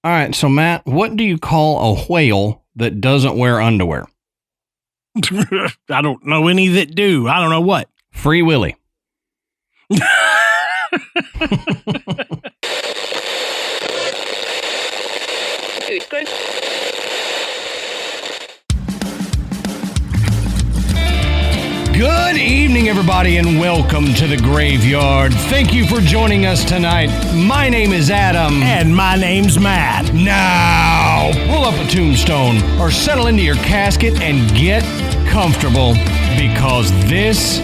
All right, so Matt, what do you call a whale that doesn't wear underwear? I don't know any that do. I don't know what. Free Willy. Good evening, everybody, and welcome to the Graveyard. Thank you for joining us tonight. My name is Adam. And my name's Matt. Now, pull up a tombstone or settle into your casket and get comfortable because this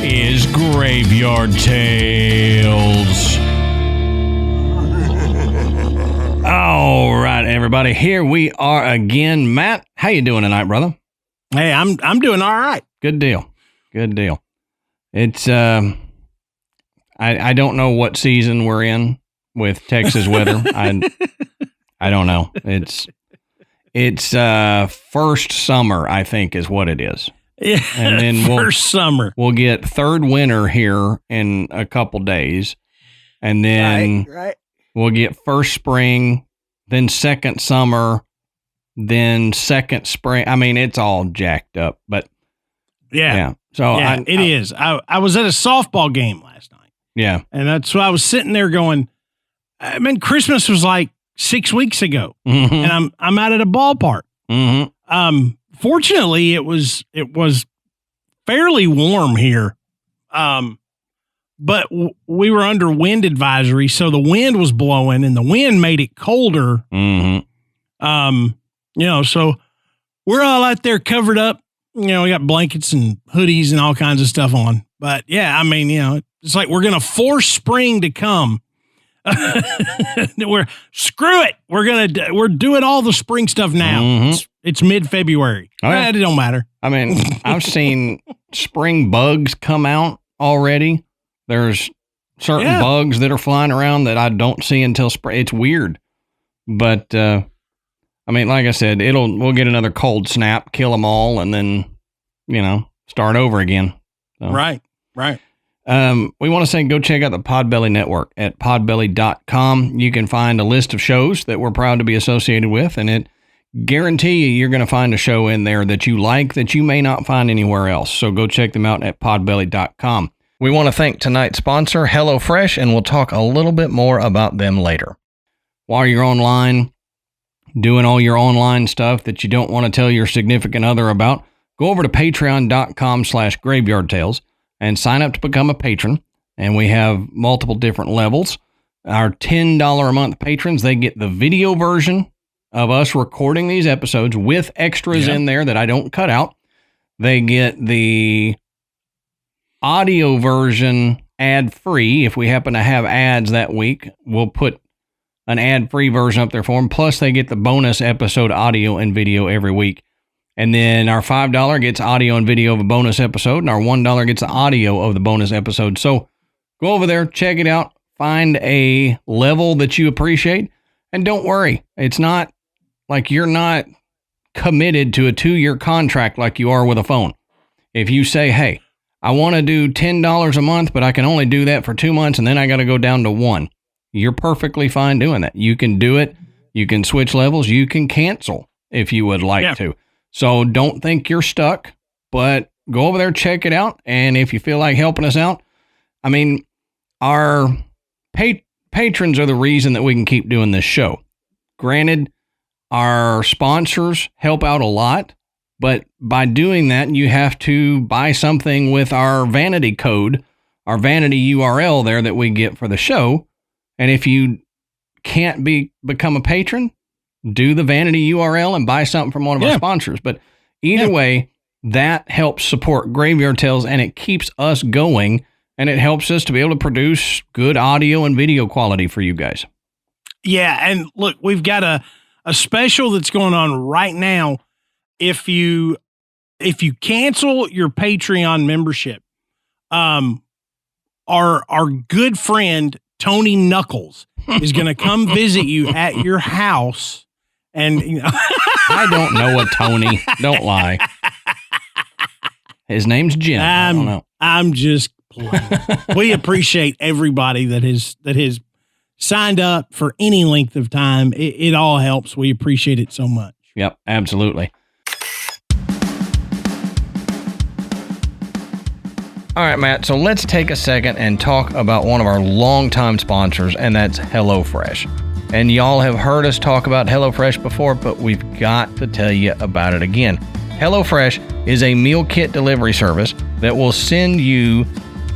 is Graveyard Tales. All right, everybody, here we are again. Matt, how you doing tonight, brother? Hey, I'm doing all right. Good deal. Good deal. It's I don't know what season we're in with Texas weather. I don't know. It's first summer, I think, is what it is. Yeah, and then first summer. We'll get third winter here in a couple days, and then right. We'll get first spring, then second summer, then second spring. I mean, it's all jacked up, but yeah. So yeah, it is. I was at a softball game last night. Yeah. And that's why I was sitting there going, I mean, Christmas was like 6 weeks ago, Mm-hmm. and I'm out at a ballpark. Mm-hmm. Fortunately, it was fairly warm here, but we were under wind advisory, so the wind was blowing, and the wind made it colder. Mm-hmm. So we're all out there covered up. We got blankets and hoodies and all kinds of stuff on. But yeah, I mean, it's like we're gonna force spring to come. Screw it. We're doing all the spring stuff now. Mm-hmm. It's mid-February. Okay. It don't matter. I mean, I've seen spring bugs come out already. There's certain bugs that are flying around that I don't see until spring. It's weird. But, I mean, like I said, we'll get another cold snap, kill them all, and then, start over again. So, Right. We want to say go check out the Podbelly Network at podbelly.com. You can find a list of shows that we're proud to be associated with, and it guarantee you're going to find a show in there that you like that you may not find anywhere else. So go check them out at podbelly.com. We want to thank tonight's sponsor, HelloFresh, and we'll talk a little bit more about them later. While you're online, doing all your online stuff that you don't want to tell your significant other about, go over to patreon.com/graveyardtales and sign up to become a patron. And we have multiple different levels. Our $10 a month patrons, they get the video version of us recording these episodes with extras in there that I don't cut out. They get the audio version ad-free. If we happen to have ads that week, we'll put an ad-free version up there for them. Plus, they get the bonus episode audio and video every week. And then our $5 gets audio and video of a bonus episode, and our $1 gets the audio of the bonus episode. So go over there, check it out, find a level that you appreciate, and don't worry. It's not like you're not committed to a 2-year contract like you are with a phone. If you say, hey, I want to do $10 a month, but I can only do that for 2 months, and then I got to go down to 1. You're perfectly fine doing that. You can do it. You can switch levels. You can cancel if you would like to. So don't think you're stuck, but go over there, check it out. And if you feel like helping us out, I mean, our patrons are the reason that we can keep doing this show. Granted, our sponsors help out a lot, but by doing that, you have to buy something with our vanity code, our vanity URL there that we get for the show. And if you can't become a patron, do the vanity URL and buy something from one of our sponsors. But either way, that helps support Graveyard Tales, and it keeps us going, and it helps us to be able to produce good audio and video quality for you guys. Yeah, and look, we've got a special that's going on right now. If you cancel your Patreon membership, our good friend Tony Knuckles is going to come visit you at your house. And I don't know a Tony. Don't lie. His name's Jim. I don't know. I'm just playing. We appreciate everybody that has signed up for any length of time. It all helps. We appreciate it so much. Yep, absolutely. All right, Matt, so let's take a second and talk about one of our longtime sponsors, and that's HelloFresh. And y'all have heard us talk about HelloFresh before, but we've got to tell you about it again. HelloFresh is a meal kit delivery service that will send you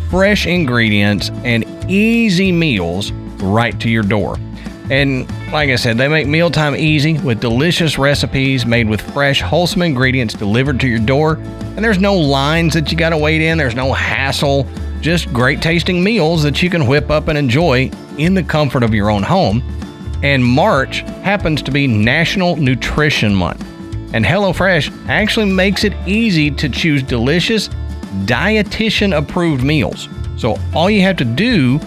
fresh ingredients and easy meals right to your door. And like I said, they make mealtime easy with delicious recipes made with fresh, wholesome ingredients delivered to your door. And there's no lines that you got to wait in. There's no hassle. Just great tasting meals that you can whip up and enjoy in the comfort of your own home. And March happens to be National Nutrition Month. And HelloFresh actually makes it easy to choose delicious, dietitian-approved meals. So all you have to do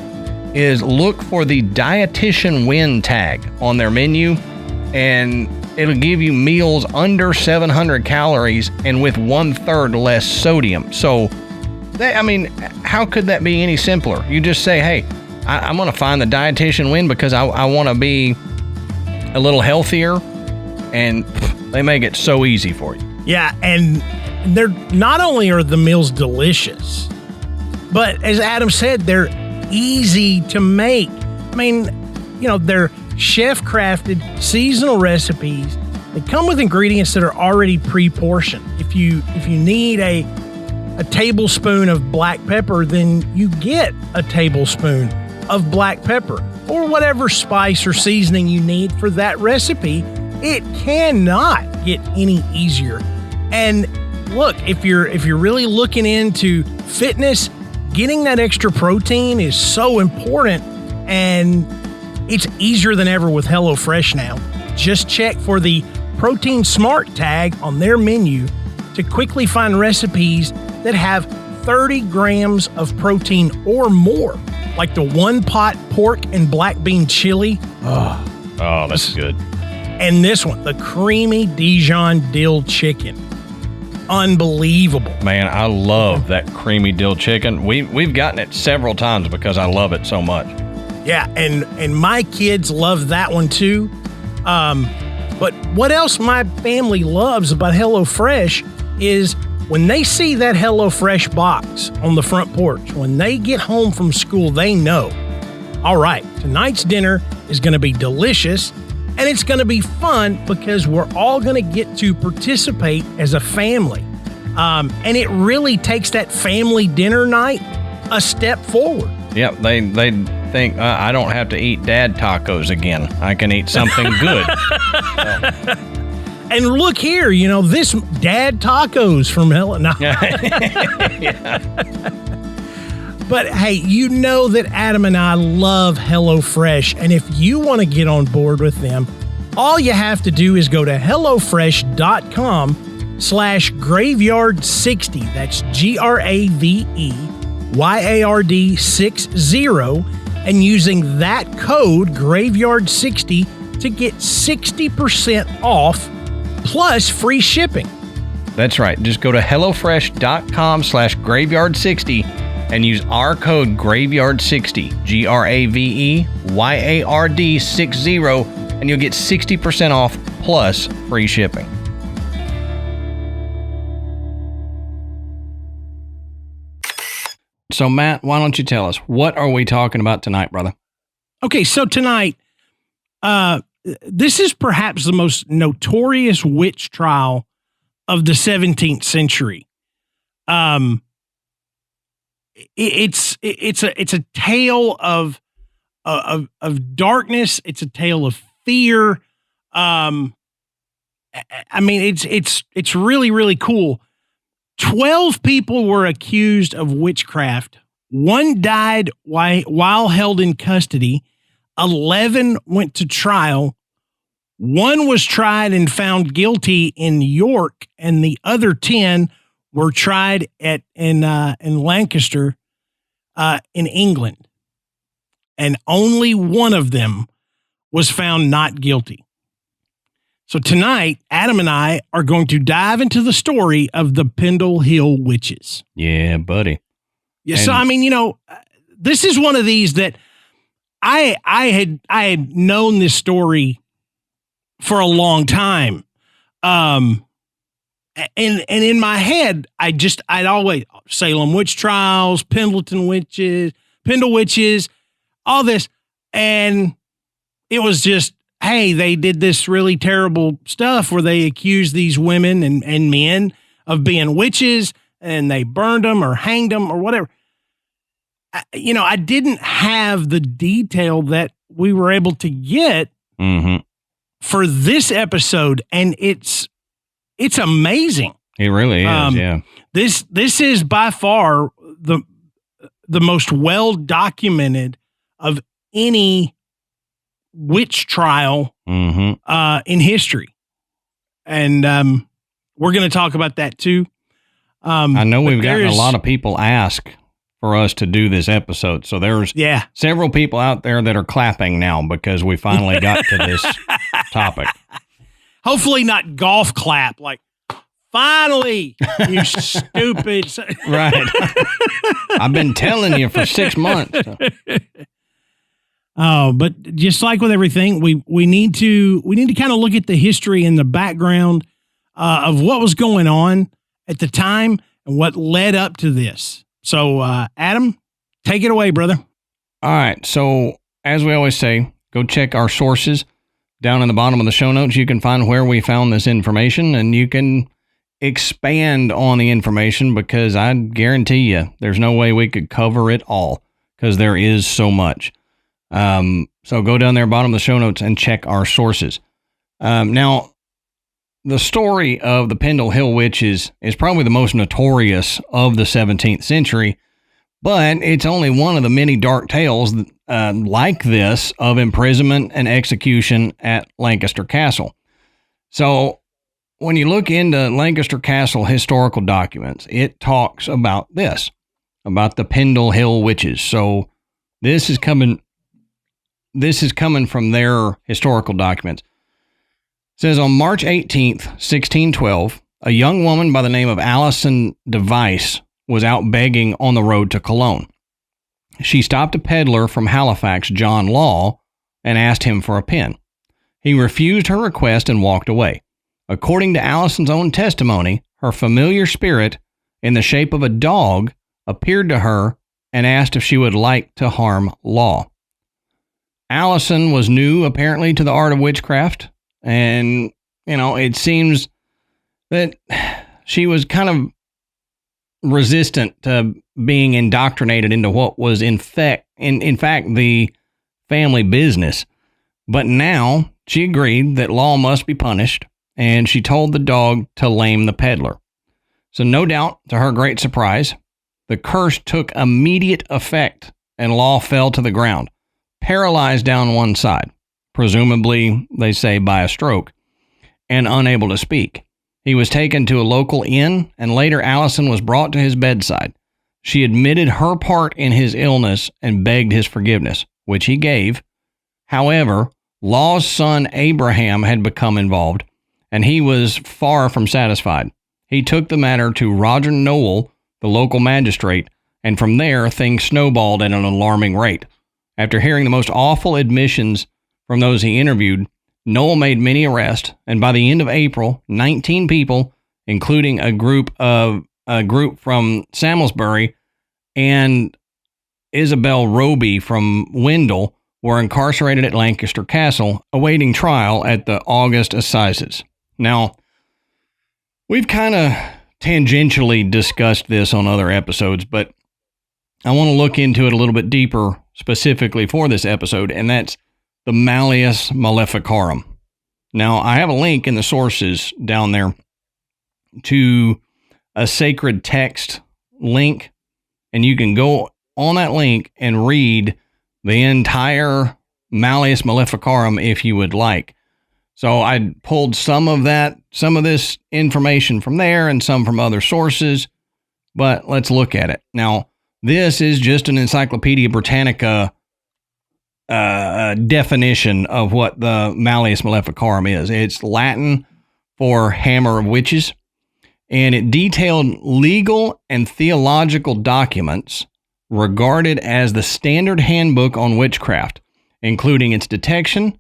is look for the Dietitian Win tag on their menu, and it'll give you meals under 700 calories and with 1/3 less sodium. So, how could that be any simpler? You just say, hey, I'm going to find the Dietitian Win because I want to be a little healthier, and they make it so easy for you. Yeah, and they're not only are the meals delicious, but as Adam said, they're easy to make. I mean, they're chef-crafted seasonal recipes. They come with ingredients that are already pre-portioned. If you need a tablespoon of black pepper, then you get a tablespoon of black pepper or whatever spice or seasoning you need for that recipe. It cannot get any easier. And look, if you're really looking into fitness, getting that extra protein is so important, and it's easier than ever with HelloFresh now. Just check for the Protein Smart tag on their menu to quickly find recipes that have 30 grams of protein or more, like the one pot pork and black bean chili. Oh, that's good. And this one, the creamy Dijon dill chicken. Unbelievable. Man, I love that creamy dill chicken. We've gotten it several times because I love it so much. Yeah, and my kids love that one too. But what else my family loves about HelloFresh is when they see that HelloFresh box on the front porch, when they get home from school, they know, all right, tonight's dinner is going to be delicious. And it's going to be fun because we're all going to get to participate as a family. And it really takes that family dinner night a step forward. Yep, they think, I don't have to eat dad tacos again. I can eat something good. And look here, this dad tacos from Helen. No. Yeah. But hey, that Adam and I love HelloFresh, and if you want to get on board with them, all you have to do is go to HelloFresh.com/graveyard60. That's GRAVEYARD60, and using that code graveyard60 to get 60% off plus free shipping. That's right. Just go to HelloFresh.com/graveyard60 and use our code graveyard60, GRAVEYARD60, and you'll get 60% off plus free shipping. So, Matt, why don't you tell us, what are we talking about tonight, brother? Okay, so tonight, this is perhaps the most notorious witch trial of the 17th century. It's a tale of darkness. It's a tale of fear. It's really, really cool. 12 people were accused of witchcraft. 1 died while held in custody. 11 went to trial. 1 was tried and found guilty in York, and the other 10 were tried in Lancaster, in England. And only 1 of them was found not guilty. So tonight, Adam and I are going to dive into the story of the Pendle Hill Witches. Yeah, buddy. Yeah, so, this is one of these that I had known this story for a long time. And in my head, I'd always Salem witch trials, Pendle witches, all this. And it was just, hey, they did this really terrible stuff where they accused these women and men of being witches, and they burned them or hanged them or whatever. I didn't have the detail that we were able to get for this episode, and it's amazing. It really is, yeah. This is by far the most well documented of any witch trial in history, and we're going to talk about that too. I know we've gotten a lot of people ask for us to do this episode, so there's several people out there that are clapping now because we finally got to this topic. Hopefully not golf clap, like, finally, you stupid. Right. I've been telling you for 6 months. Oh, but just like with everything, we need to kind of look at the history and the background of what was going on at the time and what led up to this. So, Adam, take it away, brother. All right. So, as we always say, go check our sources. Down in the bottom of the show notes, you can find where we found this information, and you can expand on the information because I guarantee you there's no way we could cover it all because there is so much. So go down there, bottom of the show notes, and check our sources. Now, the story of the Pendle Hill Witches is probably the most notorious of the 17th century, but it's only one of the many dark tales like this of imprisonment and execution at Lancaster Castle. So when you look into Lancaster Castle historical documents, it talks about this, about the Pendle Hill Witches. So this is coming from their historical documents. It says on March 18th, 1612, a young woman by the name of Alison Device was out begging on the road to Cologne. She stopped a peddler from Halifax, John Law, and asked him for a pen. He refused her request and walked away. According to Alison's own testimony, her familiar spirit, in the shape of a dog, appeared to her and asked if she would like to harm Law. Alison was new, apparently, to the art of witchcraft, and, it seems that she was kind of resistant to being indoctrinated into what was in fact the family business. But now she agreed that Law must be punished, and she told the dog to lame the peddler. So no doubt, to her great surprise, the curse took immediate effect, and Law fell to the ground, paralyzed down one side, presumably, they say, by a stroke, and unable to speak. He was taken to a local inn, and later Alison was brought to his bedside. She admitted her part in his illness and begged his forgiveness, which he gave. However, Law's son Abraham had become involved, and he was far from satisfied. He took the matter to Roger Nowell, the local magistrate, and from there things snowballed at an alarming rate. After hearing the most awful admissions from those he interviewed, Nowell made many arrests, and by the end of April, 19 people, including a group from Samlesbury and Isabel Roby from Wendell, were incarcerated at Lancaster Castle, awaiting trial at the August Assizes. Now, we've kind of tangentially discussed this on other episodes, but I want to look into it a little bit deeper specifically for this episode, and that's the Malleus Maleficarum. Now, I have a link in the sources down there to a sacred text link, and you can go on that link and read the entire Malleus Maleficarum if you would like. So I pulled some of this information from there and some from other sources, but let's look at it. Now, this is just an Encyclopedia Britannica definition of what the Malleus Maleficarum is. It's Latin for hammer of witches, and it detailed legal and theological documents regarded as the standard handbook on witchcraft. including its detection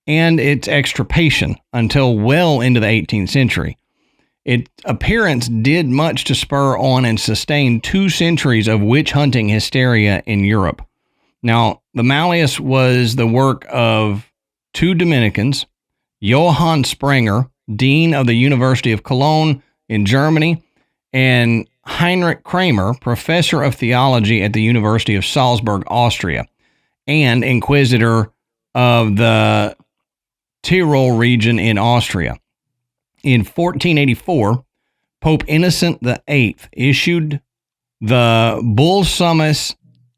and its extirpation until well into the 18th century. Its appearance did much to spur on and sustain 2 centuries of witch hunting hysteria in Europe. Now, the Malleus was the work of 2 Dominicans, Johann Sprenger, Dean of the University of Cologne in Germany, and Heinrich Kramer, Professor of Theology at the University of Salzburg, Austria, and Inquisitor of the Tyrol region in Austria. In 1484, Pope Innocent VIII issued the Bull Summus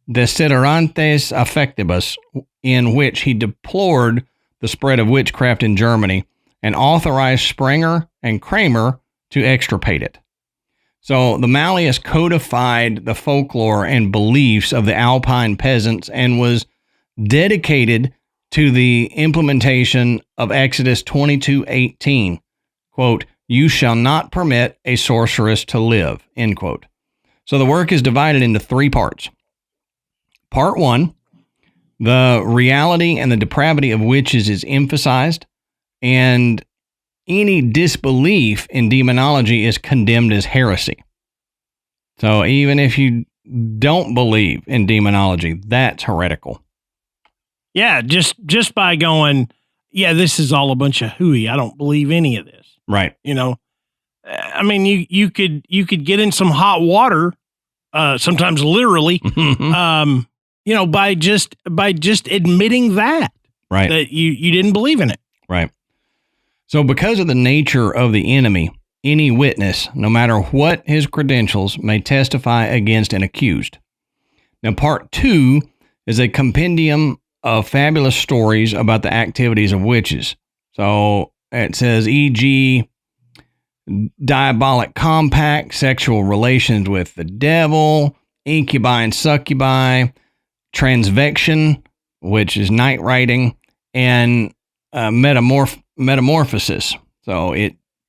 Desiderantes Affectibus, in which he deplored the spread of witchcraft in Germany and authorized Sprenger and Kramer to extirpate it. So the Malleus codified the folklore and beliefs of the Alpine peasants and was dedicated to the implementation of Exodus 22:18, quote, "You shall not permit a sorceress to live," end quote. So the work is divided into 3 parts. Part 1, the reality and the depravity of witches is emphasized, and any disbelief in demonology is condemned as heresy. So even if you don't believe in demonology, that's heretical. Yeah, just by going, yeah, this is all a bunch of hooey. I don't believe any of this. Right. You know, I mean, you could get in some hot water, sometimes literally, you know, by just admitting that, right, that you didn't believe in it. Right. So because of the nature of the enemy, any witness, no matter what his credentials, may testify against an accused. Now, part 2 is a compendium of fabulous stories about the activities of witches. So it says, e.g., diabolic compact, sexual relations with the devil, incubi and succubi, transvection, which is night riding, and metamorphosis. So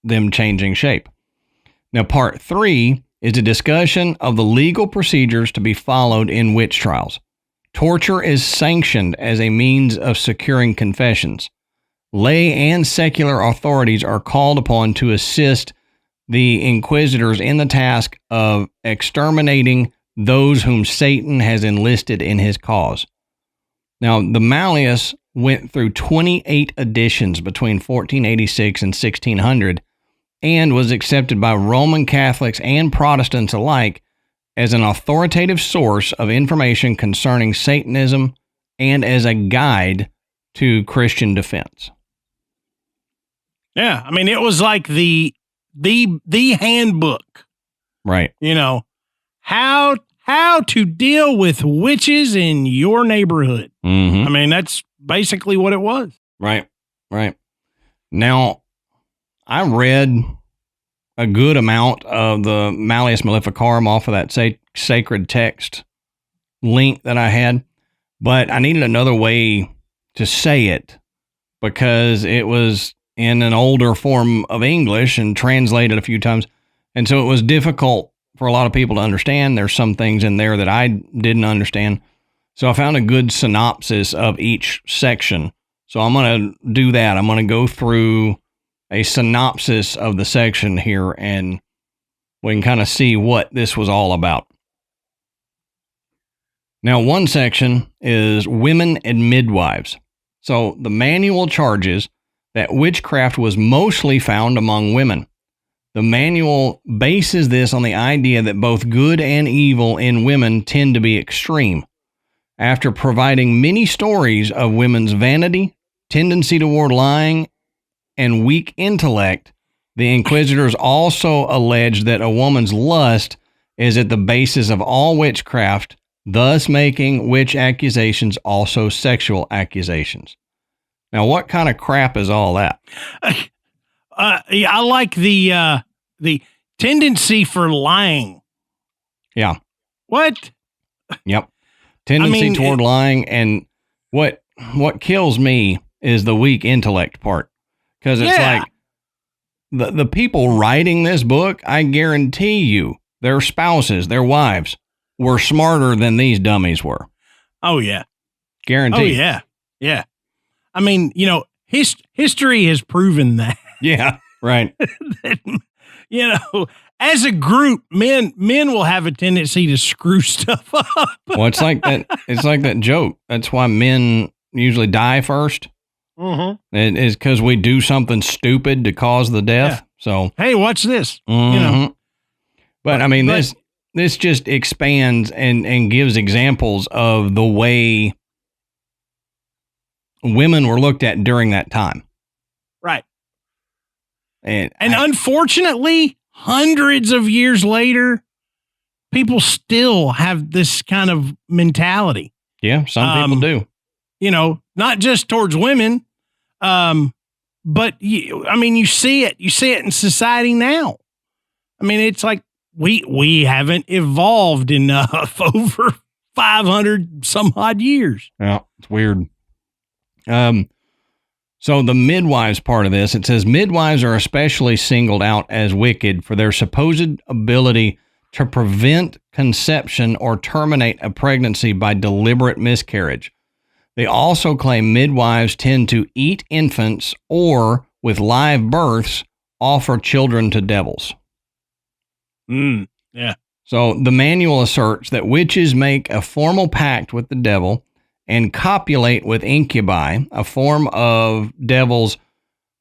them changing shape. Now, part 3 is a discussion of the legal procedures to be followed in witch trials. Torture is sanctioned as a means of securing confessions. Lay and secular authorities are called upon to assist the inquisitors in the task of exterminating those whom Satan has enlisted in his cause. Now, the Malleus went through 28 editions between 1486 and 1600 and was accepted by Roman Catholics and Protestants alike as an authoritative source of information concerning Satanism and as a guide to Christian defense. Yeah, I mean, it was like the handbook. Right. You know, how to deal with witches in your neighborhood. Mm-hmm. I mean, that's basically what it was. Right. Now, I read a good amount of the Malleus Maleficarum off of that sacred text link that I had, but I needed another way to say it because it was in an older form of English and translated a few times. And so it was difficult for a lot of people to understand. There's some things in there that I didn't understand. So I found a good synopsis of each section. So I'm going to do that. I'm going to go through a synopsis of the section here and we can kind of see what this was all about. Now, one section is women and midwives. So the manual charges that witchcraft was mostly found among women. The manual bases this on the idea that both good and evil in women tend to be extreme. After providing many stories of women's vanity, tendency toward lying, and weak intellect, the inquisitors also alleged that a woman's lust is at the basis of all witchcraft, thus making witch accusations also sexual accusations. Now, what kind of crap is all that? Yeah, I like the tendency for lying. Yeah. What? Yep. Tendency toward lying, and what kills me is the weak intellect part. Because it's like the people writing this book, I guarantee you, their spouses, their wives, were smarter than these dummies were. Oh, yeah. Guaranteed. Oh, yeah. Yeah. I mean, history has proven that. Yeah, right. that, as a group, men will have a tendency to screw stuff up. Well, it's like that. It's like that joke. That's why men usually die first. Mm-hmm. It is because we do something stupid to cause the death. Yeah. So, hey, watch this. Mm-hmm. But I mean, this just expands and gives examples of the way women were looked at during that time. Right. And unfortunately, hundreds of years later, people still have this kind of mentality. Yeah, some people do. Not just towards women, but you see it. You see it in society now. I mean, it's like we haven't evolved enough over 500 some odd years. Yeah, it's weird. So the midwives part of this, it says midwives are especially singled out as wicked for their supposed ability to prevent conception or terminate a pregnancy by deliberate miscarriage. They also claim midwives tend to eat infants or, with live births, offer children to devils. Yeah. So the manual asserts that witches make a formal pact with the devil and copulate with incubi, a form of devils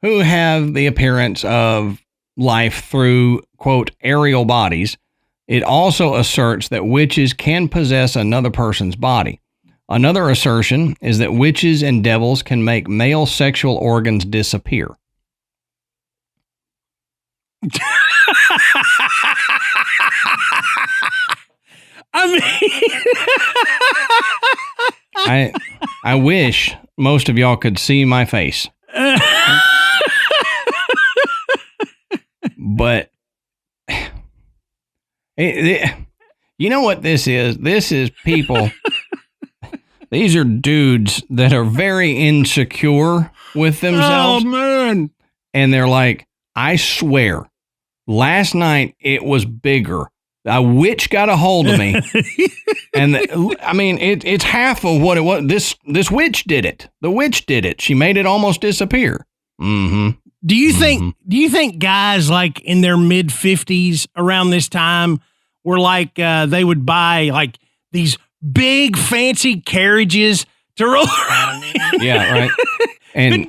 who have the appearance of life through, quote, aerial bodies. It also asserts that witches can possess another person's body. Another assertion is that witches and devils can make male sexual organs disappear. I wish most of y'all could see my face. But you know what this is? This is people. These are dudes that are very insecure with themselves. Oh, man. And they're like, I swear, last night it was bigger. A witch got a hold of me. And it's half of what it was. This witch did it. The witch did it. She made it almost disappear. Mm-hmm. Do you think guys like in their mid 50s around this time were like, they would buy like these big fancy carriages to roll around in? Yeah, right. And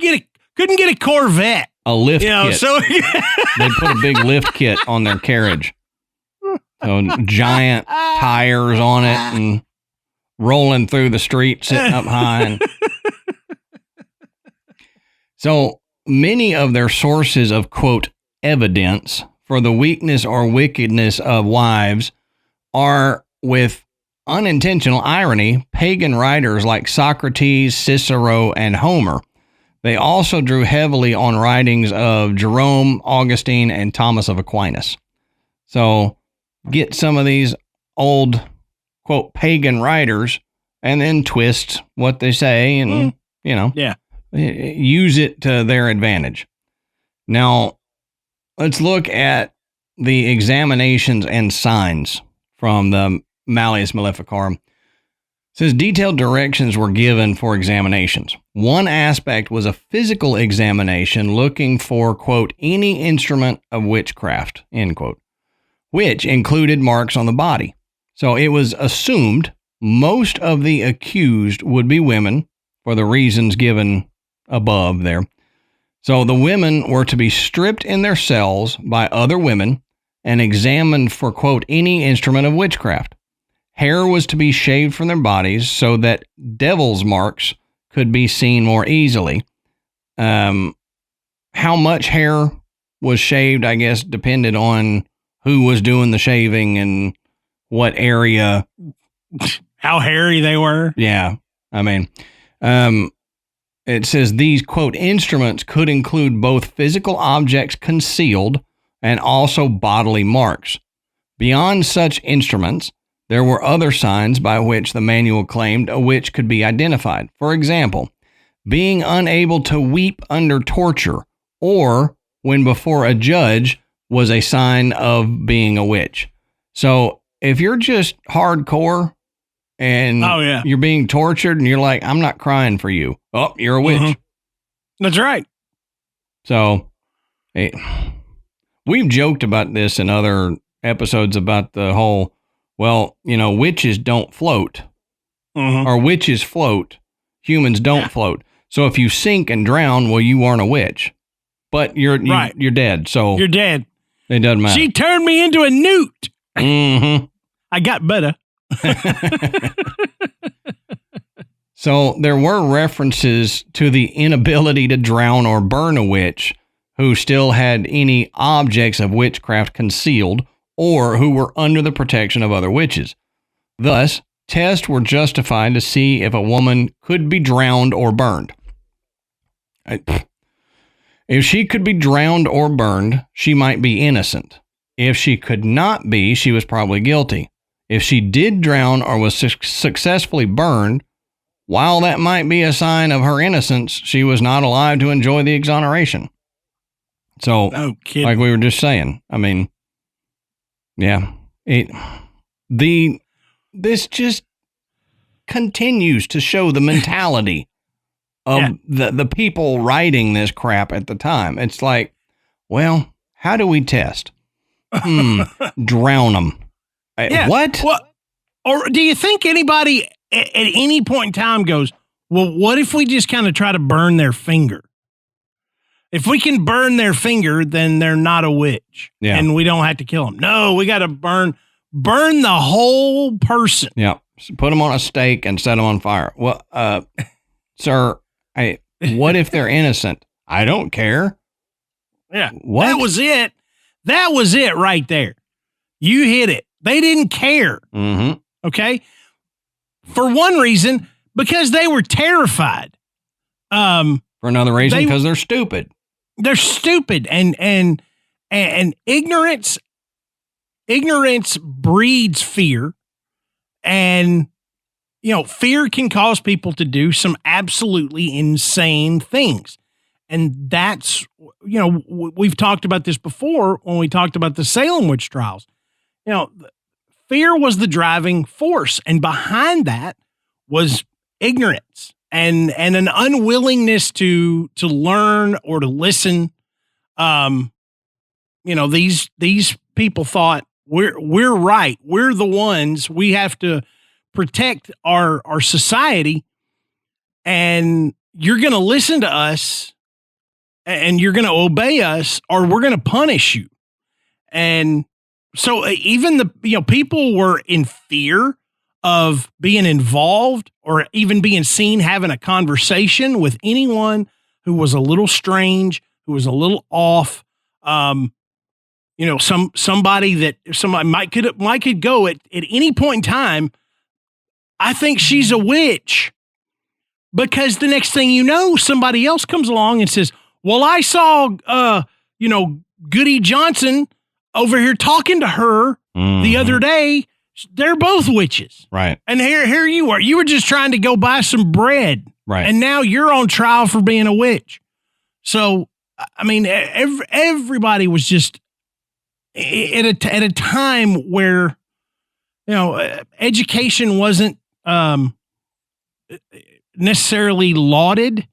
couldn't get a Corvette. A lift kit. So they put a big lift kit on their carriage. So giant tires on it and rolling through the street, sitting up high. And so many of their sources of, quote, evidence for the weakness or wickedness of wives are, with unintentional irony, pagan writers like Socrates, Cicero, and Homer. They also drew heavily on writings of Jerome, Augustine, and Thomas of Aquinas. So get some of these old, quote, pagan writers and then twist what they say and, use it to their advantage. Now, let's look at the examinations and signs from the Malleus Maleficarum. It says detailed directions were given for examinations. One aspect was a physical examination looking for, quote, any instrument of witchcraft, end quote, which included marks on the body. So it was assumed most of the accused would be women for the reasons given above there. So the women were to be stripped in their cells by other women and examined for, quote, any instrument of witchcraft. Hair was to be shaved from their bodies so that devil's marks could be seen more easily. How much hair was shaved, I guess, depended on who was doing the shaving and what area. How hairy they were. Yeah. I mean, it says these, quote, instruments could include both physical objects concealed and also bodily marks. Beyond such instruments, there were other signs by which the manual claimed a witch could be identified. For example, being unable to weep under torture or when before a judge was a sign of being a witch. So if you're just hardcore and you're being tortured, and you're like, I'm not crying for you. Oh, you're a witch. That's right. So we've joked about this in other episodes about the whole, witches don't float, or witches float. Humans don't float. So if you sink and drown, well, you weren't a witch, but you're dead. So you're dead. It doesn't matter. She turned me into a newt. I got better. So there were references to the inability to drown or burn a witch who still had any objects of witchcraft concealed or who were under the protection of other witches. Thus, tests were justified to see if a woman could be drowned or burned. If she could be drowned or burned, she might be innocent. If she could not be, she was probably guilty. If she did drown or was successfully burned, while that might be a sign of her innocence, she was not alive to enjoy the exoneration. So, like we were just saying, I mean, this just continues to show the mentality of the people writing this crap at the time. It's like, well, how do we test? Drown them. What? Or do you think anybody at any point in time goes, well, what if we just kind of try to burn their finger? If we can burn their finger, then they're not a witch, and we don't have to kill them. No, we got to burn the whole person. Yeah, so put them on a stake and set them on fire. Well, sir, what if they're innocent? I don't care. Yeah, what? That was it. That was it right there. You hit it. They didn't care. Okay. For one reason, because they were terrified. For another reason, because they're stupid. They're stupid, and ignorance breeds fear, and fear can cause people to do some absolutely insane things. And that's, we've talked about this before when we talked about the Salem witch trials. Fear was the driving force, and behind that was ignorance and an unwillingness to learn or to listen. These people thought we're right. We're the ones. We have to protect our society, and you're going to listen to us, and you're going to obey us, or we're going to punish you. And so even people were in fear of being involved or even being seen having a conversation with anyone who was a little strange, who was a little off. Somebody might could go at any point in time. I think she's a witch, because the next thing you know, somebody else comes along and says, well, I saw, Goody Johnson over here talking to her the other day. They're both witches. Right. And here you are. You were just trying to go buy some bread. Right. And now you're on trial for being a witch. So, I mean, everybody was just at a time where, education wasn't necessarily lauded.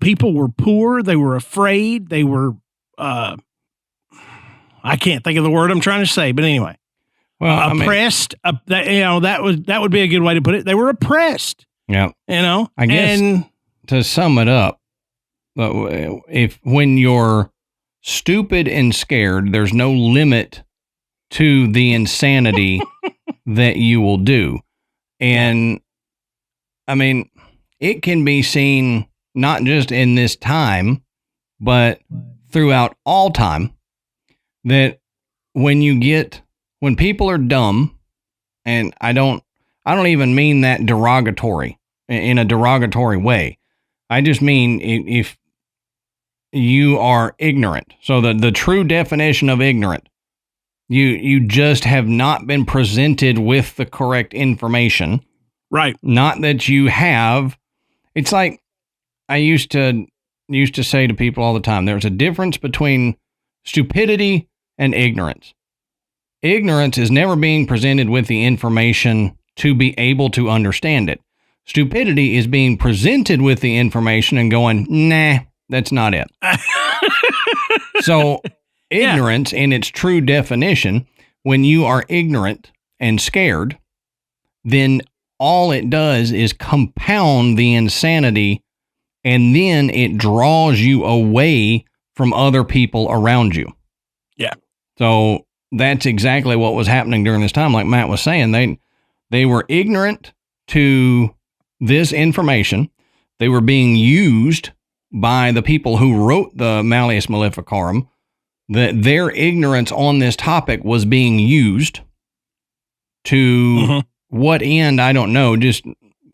People were poor. They were afraid. They were, I can't think of the word I'm trying to say, but anyway, oppressed. That would be a good way to put it. They were oppressed. Yeah. I guess to sum it up, when you're stupid and scared, there's no limit to the insanity that you will do. And I mean, it can be seen not just in this time, but throughout all time, that when people are dumb, and I don't even mean that in a derogatory way. I just mean if you are ignorant. So the true definition of ignorant, you just have not been presented with the correct information. Right. Not that you have. It's like I used to say to people all the time, there's a difference between stupidity and ignorance. Ignorance is never being presented with the information to be able to understand it. Stupidity is being presented with the information and going, nah, that's not it. So ignorance in its true definition, when you are ignorant and scared, then all it does is compound the insanity, and then it draws you away from other people around you. Yeah. So that's exactly what was happening during this time. Like Matt was saying, they were ignorant to this information. They were being used by the people who wrote the Malleus Maleficarum. That their ignorance on this topic was being used to what end, I don't know, just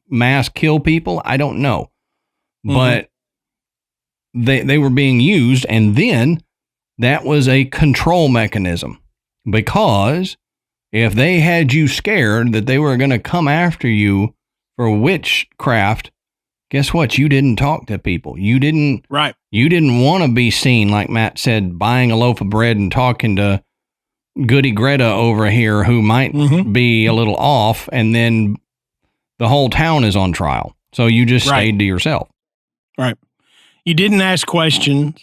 mass kill people, I don't know. But they were being used, and then that was a control mechanism, because if they had you scared that they were going to come after you for witchcraft, guess what? You didn't talk to people. You didn't want to be seen, like Matt said, buying a loaf of bread and talking to Goody Greta over here who might be a little off, and then the whole town is on trial. So you just stayed to yourself. Right. You didn't ask questions.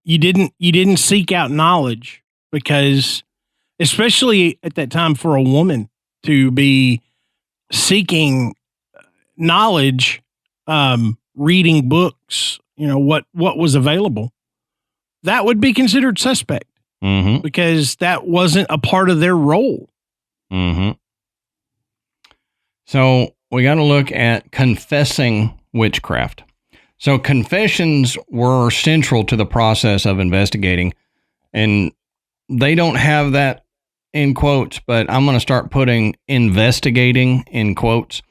You didn't seek out knowledge, because especially at that time for a woman to be seeking knowledge, reading books, what was available, that would be considered suspect because that wasn't a part of their role. So we got to look at confessing witchcraft. So confessions were central to the process of investigating, and they don't have that in quotes, but I'm going to start putting investigating in quotes.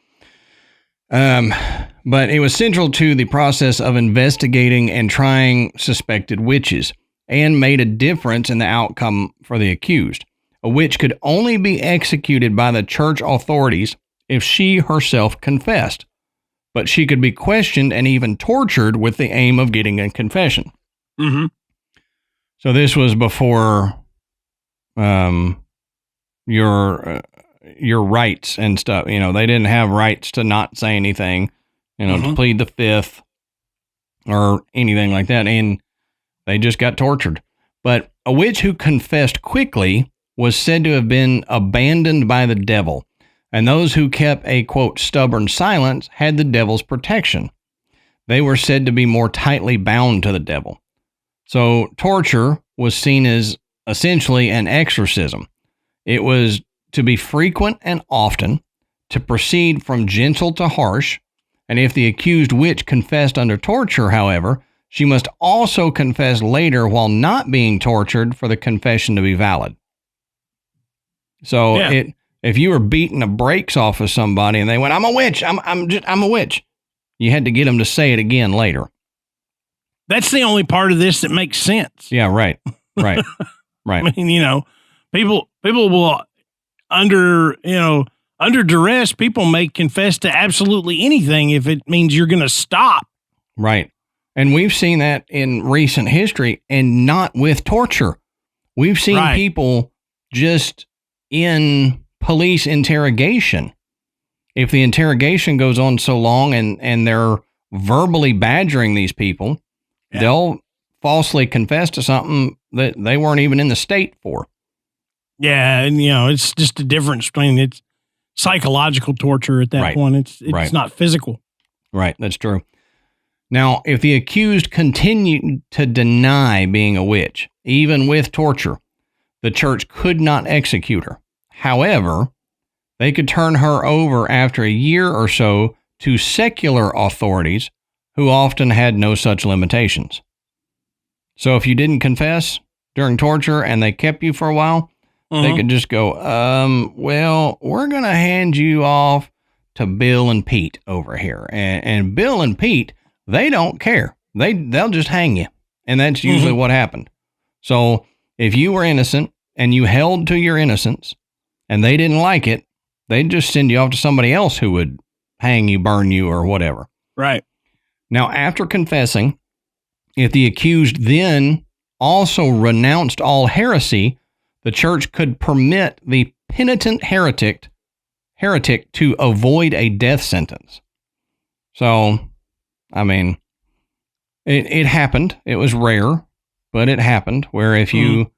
But it was central to the process of investigating and trying suspected witches, and made a difference in the outcome for the accused. A witch could only be executed by the church authorities if she herself confessed, but she could be questioned and even tortured with the aim of getting a confession. So this was before your rights and stuff. They didn't have rights to not say anything, to plead the fifth or anything like that, and they just got tortured. But a witch who confessed quickly was said to have been abandoned by the devil, and those who kept a, quote, stubborn silence had the devil's protection. They were said to be more tightly bound to the devil. So torture was seen as essentially an exorcism. It was to be frequent and often, to proceed from gentle to harsh, and if the accused witch confessed under torture, however, she must also confess later while not being tortured for the confession to be valid. So if you were beating the brakes off of somebody and they went, "I'm a witch, I'm a witch," you had to get them to say it again later. That's the only part of this that makes sense. Yeah, right. Right. I mean, people will under duress, people may confess to absolutely anything if it means you're going to stop. Right. And we've seen that in recent history, and not with torture. We've seen people just in police interrogation. If the interrogation goes on so long and they're verbally badgering these people, they'll falsely confess to something that they weren't even in the state for. Yeah, and it's just a difference between it's psychological torture at that point. It's not physical. Right, that's true. Now, if the accused continued to deny being a witch, even with torture, the church could not execute her. However, they could turn her over after a year or so to secular authorities who often had no such limitations. So if you didn't confess during torture and they kept you for a while, they could just go, well, we're going to hand you off to Bill and Pete over here. And Bill and Pete, they don't care. They'll just hang you. And that's usually what happened. So if you were innocent and you held to your innocence and they didn't like it, they'd just send you off to somebody else who would hang you, burn you, or whatever. Right. Now, after confessing, if the accused then also renounced all heresy, the church could permit the penitent heretic heretic to avoid a death sentence. So, I mean, it happened. It was rare, but it happened, where if you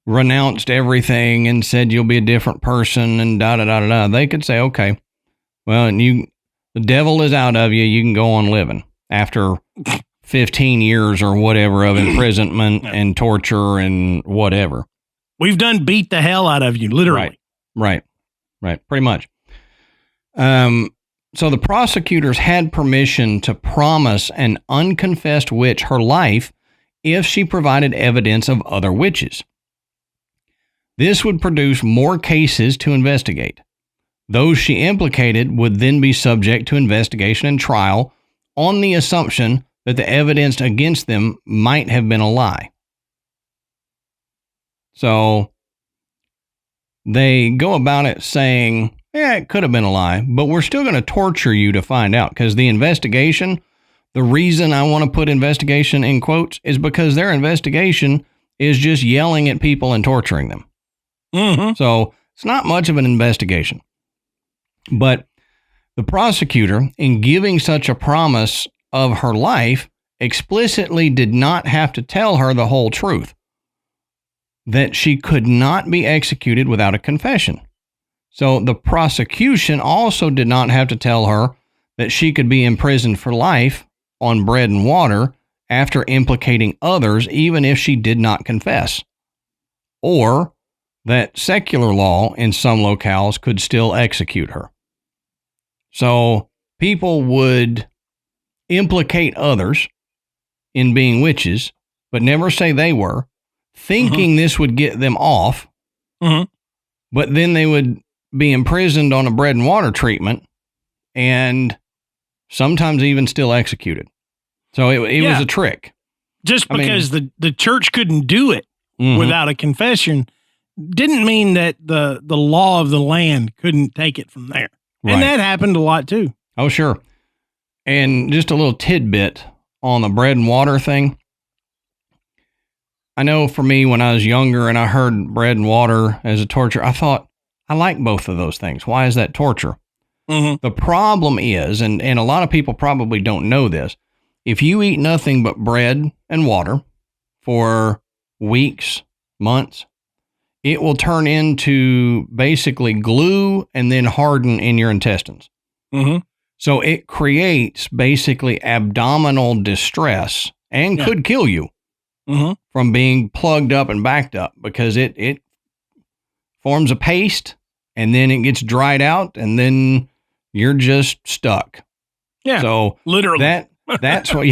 renounced everything and said you'll be a different person and da-da-da-da-da, they could say, okay, well, the devil is out of you. You can go on living after 15 years or whatever of imprisonment and torture and whatever. We've done beat the hell out of you, literally. Right. Pretty much. So the prosecutors had permission to promise an unconfessed witch her life if she provided evidence of other witches. This would produce more cases to investigate. Those she implicated would then be subject to investigation and trial on the assumption that the evidence against them might have been a lie. So they go about it saying, yeah, it could have been a lie, but we're still going to torture you to find out, because the investigation, the reason I want to put investigation in quotes is because their investigation is just yelling at people and torturing them. Mm-hmm. So it's not much of an investigation. But the prosecutor, in giving such a promise of her life, explicitly did not have to tell her the whole truth, that she could not be executed without a confession. So the prosecution also did not have to tell her that she could be imprisoned for life on bread and water after implicating others, even if she did not confess, or that secular law in some locales could still execute her. So people would implicate others in being witches, but never say they were, thinking this would get them off, but then they would be imprisoned on a bread and water treatment and sometimes even still executed. So it was a trick. Just because the church couldn't do it without a confession didn't mean that the law of the land couldn't take it from there. Right. And that happened a lot too. Oh, sure. And just a little tidbit on the bread and water thing. I know for me, when I was younger and I heard bread and water as a torture, I thought, I like both of those things. Why is that torture? The problem is, and a lot of people probably don't know this, if you eat nothing but bread and water for weeks, months, it will turn into basically glue and then harden in your intestines. So it creates basically abdominal distress and could kill you from being plugged up and backed up, because it forms a paste and then it gets dried out and then you're just stuck. Yeah. So literally that's what,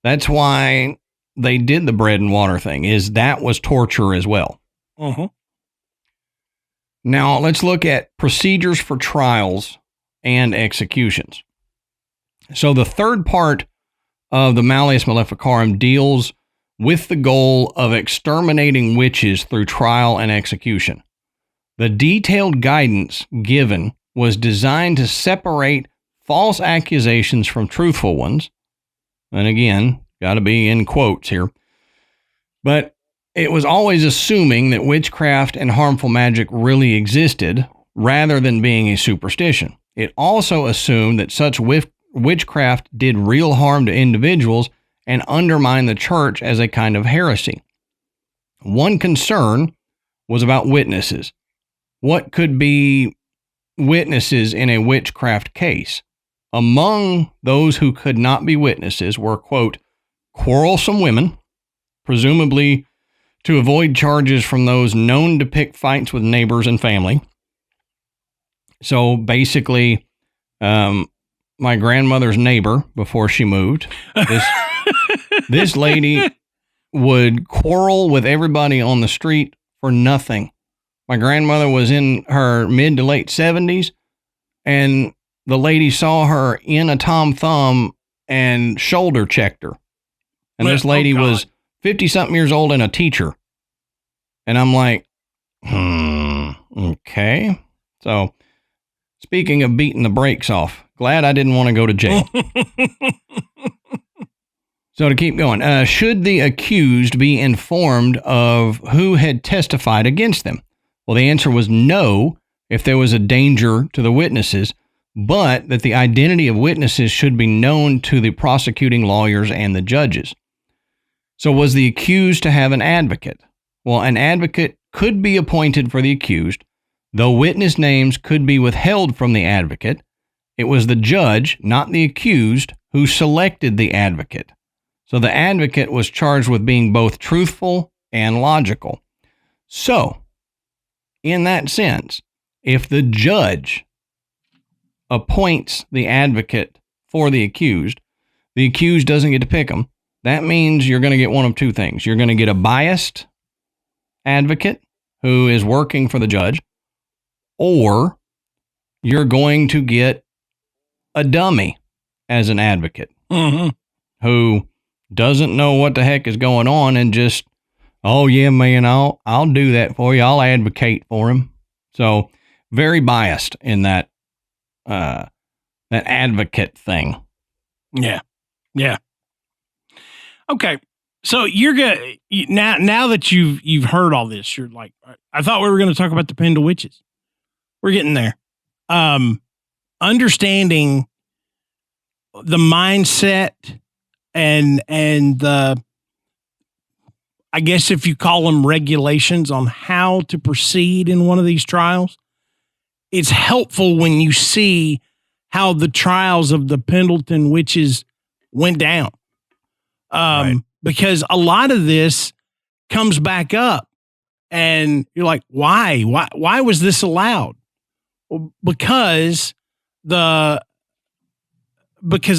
that's why they did the bread and water thing, is that was torture as well. Now let's look at procedures for trials and executions. So the third part of the Malleus Maleficarum deals with the goal of exterminating witches through trial and execution. The detailed guidance given was designed to separate false accusations from truthful ones. And again, got to be in quotes here. But it was always assuming that witchcraft and harmful magic really existed rather than being a superstition. It also assumed that such witchcraft did real harm to individuals and undermined the church as a kind of heresy. One concern was about witnesses. What could be witnesses in a witchcraft case? Among those who could not be witnesses were, quote, quarrelsome women, presumably to avoid charges from those known to pick fights with neighbors and family. So basically, my grandmother's neighbor, before she moved, this lady would quarrel with everybody on the street for nothing. My grandmother was in her mid to late 70s, and the lady saw her in a Tom Thumb and shoulder checked her. And this lady was 50-something years old and a teacher. And I'm like, okay. So speaking of beating the brakes off, glad I didn't want to go to jail. So to keep going, should the accused be informed of who had testified against them? Well, the answer was no, if there was a danger to the witnesses, but that the identity of witnesses should be known to the prosecuting lawyers and the judges. So was the accused to have an advocate? Well, an advocate could be appointed for the accused, though witness names could be withheld from the advocate. It was the judge, not the accused, who selected the advocate. So the advocate was charged with being both truthful and logical. So, in that sense, if the judge appoints the advocate for the accused doesn't get to pick them. That means you're going to get one of two things. You're going to get a biased advocate who is working for the judge, or you're going to get a dummy as an advocate who doesn't know what the heck is going on and just, oh yeah, man, I'll do that for you. I'll advocate for him. So very biased in that advocate thing. Yeah. Yeah. Okay. So you're going now that you've heard all this, you're like, I thought we were going to talk about the Pendle Witches. We're getting there. Understanding the mindset and the, I guess if you call them regulations on how to proceed in one of these trials, it's helpful when you see how the trials of the Pendleton Witches went down. Right. Because a lot of this comes back up and you're like, why was this allowed? Well, because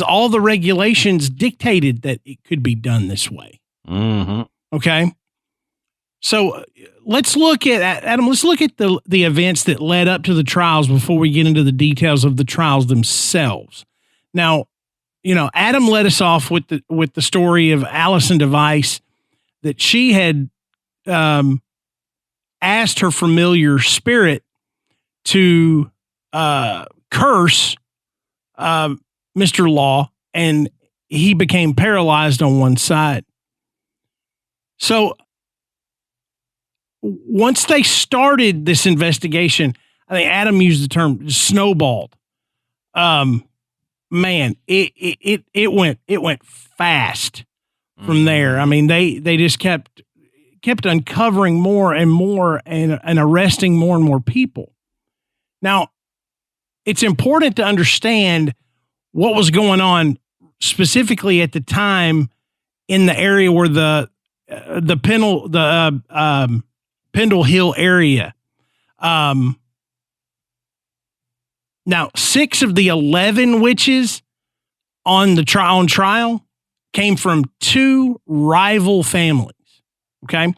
all the regulations dictated that it could be done this way. Mm-hmm. Okay. So let's look at Adam. Let's look at the events that led up to the trials before we get into the details of the trials themselves. Now, Adam led us off with the story of Allison Device, that she had asked her familiar spirit to curse Mr. Law, and he became paralyzed on one side. So once they started this investigation, I think Adam used the term snowballed. Man, it went fast from there. I mean, they just kept uncovering more and more and arresting more and more people. Now, it's important to understand what was going on specifically at the time in the area where the Pendle Hill area. Now, 6 of the 11 witches on the trial came from 2 rival families. Okay,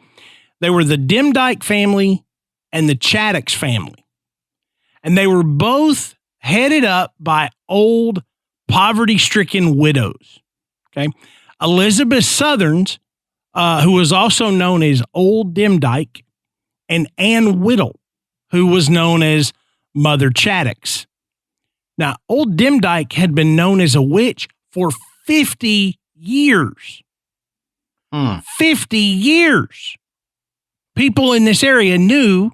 they were the Demdike family and the Chaddocks family, and they were both headed up by old, poverty-stricken widows. Okay, Elizabeth Southerns, who was also known as Old Demdike, and Ann Whittle, who was known as Mother Chaddocks. Now, Old Demdike had been known as a witch for 50 years. 50 years. People in this area knew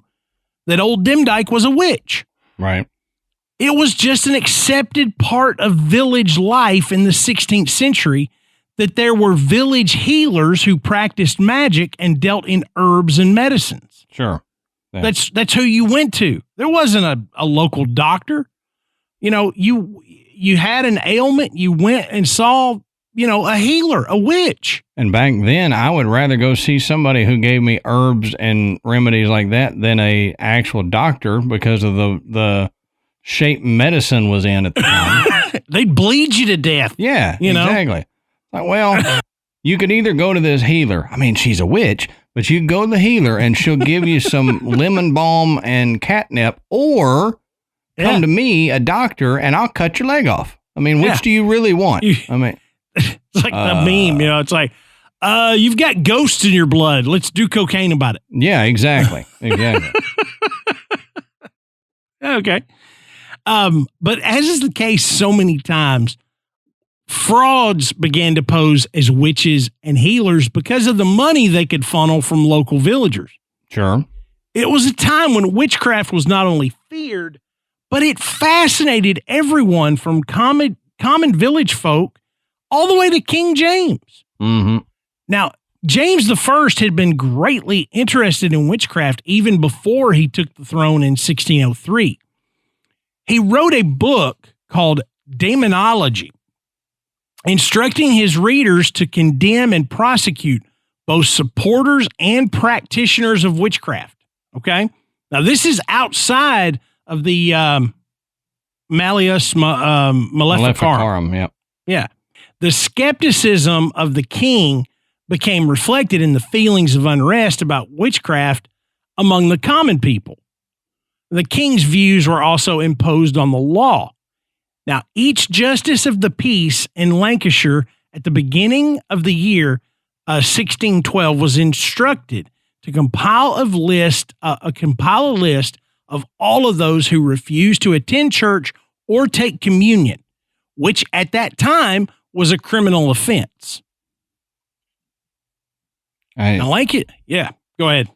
that Old Demdike was a witch. Right. It was just an accepted part of village life in the 16th century that there were village healers who practiced magic and dealt in herbs and medicines. Sure. Yeah. That's who you went to. There wasn't a local doctor. You had an ailment, you went and saw, a healer, a witch. And back then, I would rather go see somebody who gave me herbs and remedies like that than a actual doctor, because of the shape medicine was in at the time. They'd bleed you to death. Yeah, exactly. Like, well, you could either go to this healer. I mean, she's a witch, but you go to the healer and she'll give you some lemon balm and catnip, or come to me, a doctor, and I'll cut your leg off. I mean, which do you really want? I mean, it's like the meme, it's like, you've got ghosts in your blood. Let's do cocaine about it. Yeah, exactly. Okay. But as is the case so many times, frauds began to pose as witches and healers because of the money they could funnel from local villagers. Sure. It was a time when witchcraft was not only feared, but it fascinated everyone from common village folk all the way to King James. Mm-hmm. Now, James I had been greatly interested in witchcraft even before he took the throne in 1603. He wrote a book called Demonology, instructing his readers to condemn and prosecute both supporters and practitioners of witchcraft. Okay? Now, this is outside of the Malleus Maleficarum. Yep. Yeah. The skepticism of the king became reflected in the feelings of unrest about witchcraft among the common people. The king's views were also imposed on the law. Now, each justice of the peace in Lancashire at the beginning of the year 1612 was instructed to compile a list of all of those who refused to attend church or take communion, which at that time was a criminal offense. Yeah, go ahead.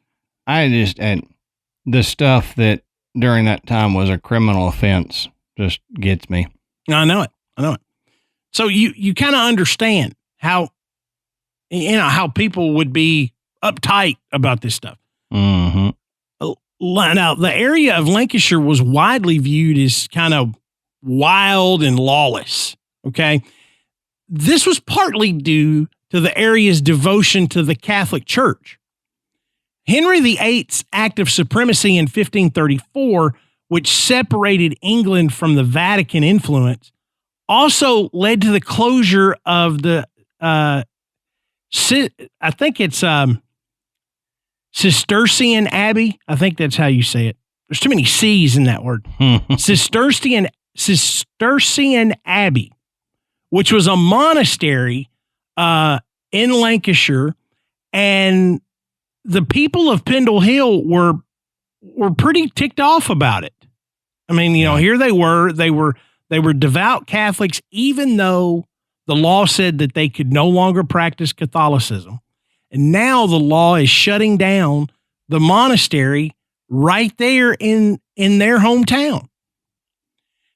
The stuff that during that time was a criminal offense just gets me. I know it. So you kind of understand how people would be uptight about this stuff. Mm-hmm. Now, the area of Lancashire was widely viewed as kind of wild and lawless. Okay. This was partly due to the area's devotion to the Catholic Church. Henry VIII's Act of Supremacy in 1534, which separated England from the Vatican influence, also led to the closure of the, I think it's Cistercian Abbey. I think that's how you say it. There's too many C's in that word. Cistercian Abbey, which was a monastery in Lancashire, and the people of Pendle Hill were pretty ticked off about it. I mean, here they were devout Catholics, even though the law said that they could no longer practice Catholicism. And now the law is shutting down the monastery right there in their hometown.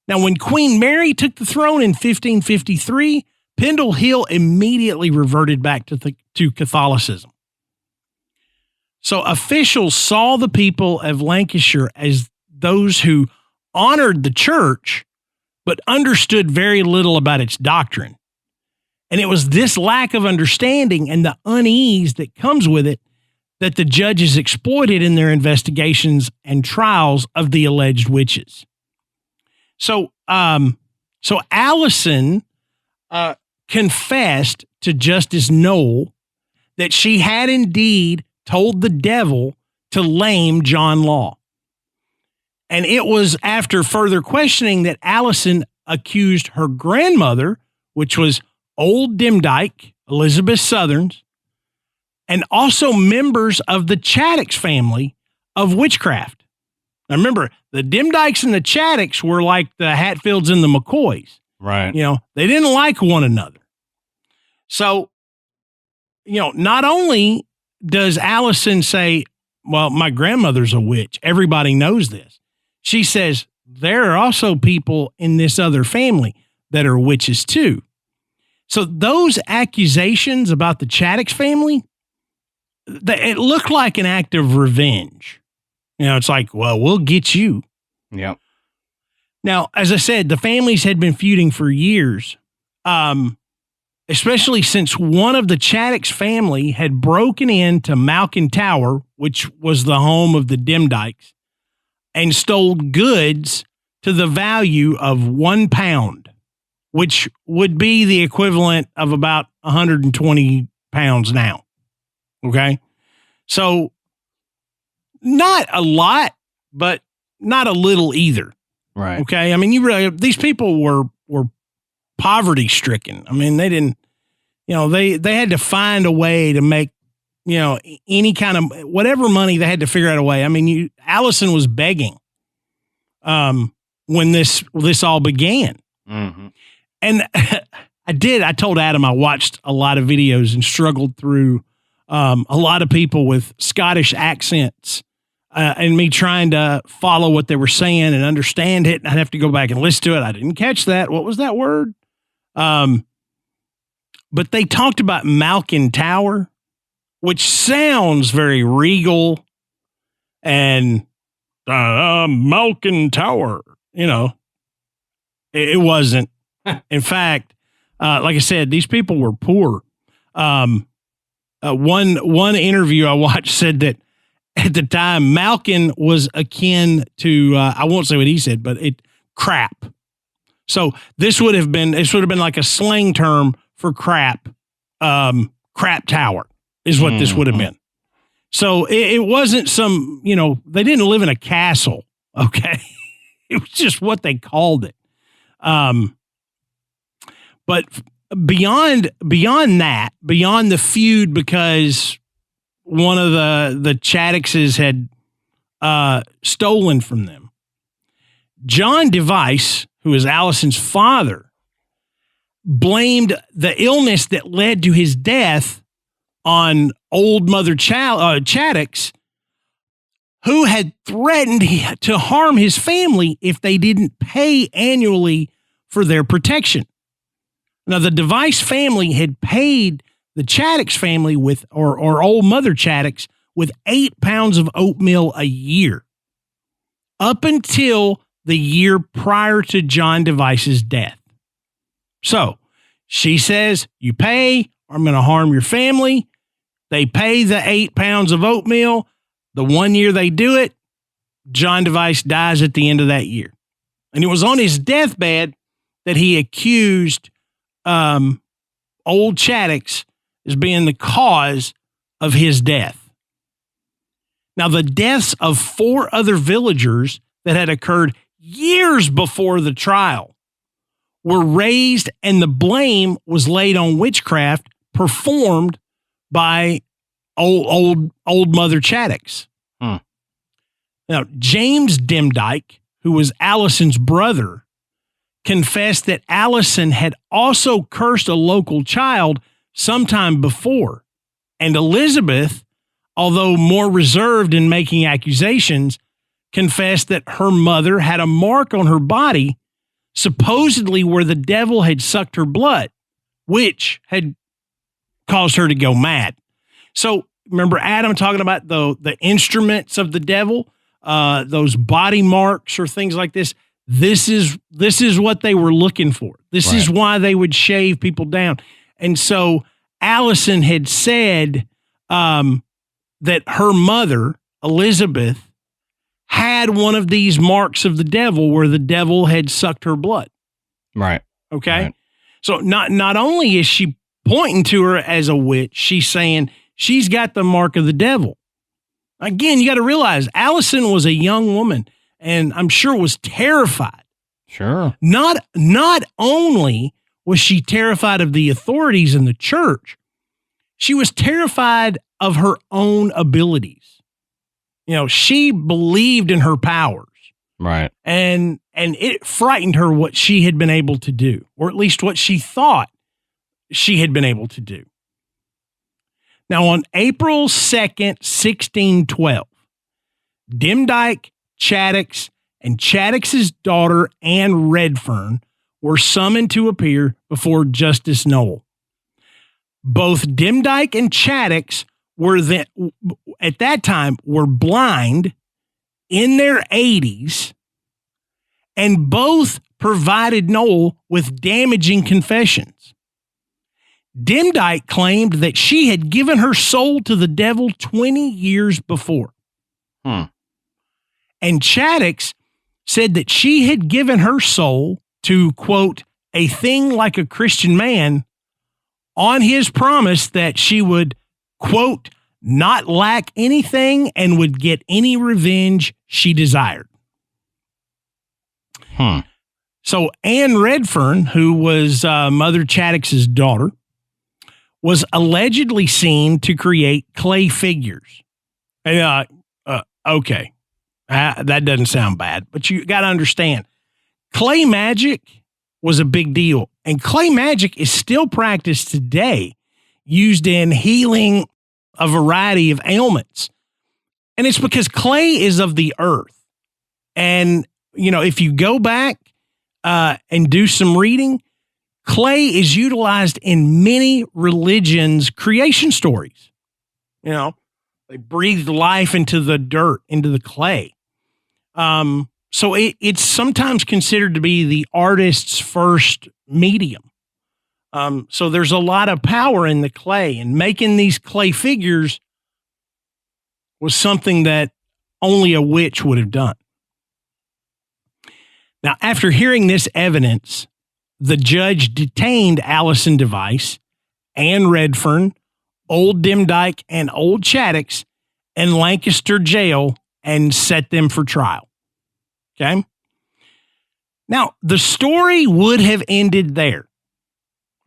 Now, when Queen Mary took the throne in 1553, Pendle Hill immediately reverted back to Catholicism. So officials saw the people of Lancashire as those who honored the church, but understood very little about its doctrine. And it was this lack of understanding and the unease that comes with it that the judges exploited in their investigations and trials of the alleged witches. So Allison confessed to Justice Noel that she had indeed told the devil to lame John Law. And it was after further questioning that Allison accused her grandmother, which was Old Demdike, Elizabeth Southerns, and also members of the Chaddocks family of witchcraft. Now remember, the Demdikes and the Chaddocks were like the Hatfields and the McCoys. Right. They didn't like one another. So, not only does Allison say, well, my grandmother's a witch, everybody knows this. She says, there are also people in this other family that are witches too. So those accusations about the Chaddocks family, it looked like an act of revenge. It's like, well, we'll get you. Yep. Now, as I said, the families had been feuding for years, especially since one of the Chaddocks family had broken into Malkin Tower, which was the home of the Demdikes, and stole goods to the value of £1, which would be the equivalent of about 120 pounds now. Okay. So not a lot, but not a little either. Right. Okay. I mean, these people were poverty stricken. I mean, they didn't, they had to find a way to make, any kind of whatever money they had to figure out a way. I mean, Allison was begging, when this all began. Mm-hmm. And I told Adam, I watched a lot of videos and struggled through, a lot of people with Scottish accents, and me trying to follow what they were saying and understand it. I'd have to go back and listen to it. I didn't catch that. What was that word? But they talked about Malkin Tower, which sounds very regal and Malkin Tower, it wasn't. In fact, like I said, these people were poor. One interview I watched said that at the time, Malkin was akin to, I won't say what he said, but crap. So this would have been like a slang term for crap. Crap tower is what this would have been. So it wasn't some, they didn't live in a castle. Okay. It was just what they called it. But beyond that, beyond the feud, because one of the Chaddixes had stolen from them, John Device, who is Allison's father, blamed the illness that led to his death on old Mother Chaddix, who had threatened to harm his family if they didn't pay annually for their protection. Now, the Device family had paid the Chaddix family with, or old Mother Chaddix, with 8 pounds of oatmeal a year, up until the year prior to John Device's death. So she says, you pay, or I'm going to harm your family. They pay the 8 pounds of oatmeal. The 1 year they do it, John Device dies at the end of that year. And it was on his deathbed that he accused old Chaddix as being the cause of his death. Now, the deaths of 4 other villagers that had occurred years before the trial were raised, and the blame was laid on witchcraft performed by old Mother Chaddix. Now, James Demdike, who was Allison's brother, confessed that Allison had also cursed a local child sometime before, and Elizabeth, although more reserved in making accusations, confessed that her mother had a mark on her body, supposedly where the devil had sucked her blood, which had caused her to go mad. So remember Adam talking about the instruments of the devil, those body marks or things like this. This is what they were looking for. This is why they would shave people down. And so Allison had said that her mother, Elizabeth, had one of these marks of the devil where the devil had sucked her blood. Right. Okay. Right. So not only is she pointing to her as a witch, she's saying she's got the mark of the devil. Again, you got to realize Allison was a young woman, and I'm sure was terrified. Sure. Not only was she terrified of the authorities in the church, she was terrified of her own abilities. She believed in her powers. Right. And it frightened her what she had been able to do, or at least what she thought she had been able to do. Now, on April 2nd, 1612, Demdike, Chaddix, and Chaddix's daughter, Anne Redfern, were summoned to appear before Justice Noel. Both Demdike and Chaddix at that time were blind, in their 80s, and both provided Noel with damaging confessions. Demdike claimed that she had given her soul to the devil 20 years before. And Chaddix said that she had given her soul to, quote, a thing like a Christian man, on his promise that she would, quote, not lack anything and would get any revenge she desired. So Anne Redfern, who was Mother Chaddix's daughter, was allegedly seen to create clay figures. Okay. That doesn't sound bad, but you got to understand, clay magic was a big deal, and clay magic is still practiced today, used in healing a variety of ailments. And it's because clay is of the earth. And, if you go back and do some reading, clay is utilized in many religions' creation stories. They breathed life into the dirt, into the clay. So it's sometimes considered to be the artist's first medium. So there's a lot of power in the clay, and making these clay figures was something that only a witch would have done. Now, after hearing this evidence, the judge detained Allison Device, Ann Redfern, Old Demdike, and Old Chaddix in Lancaster jail and set them for trial. Okay? Now, the story would have ended there.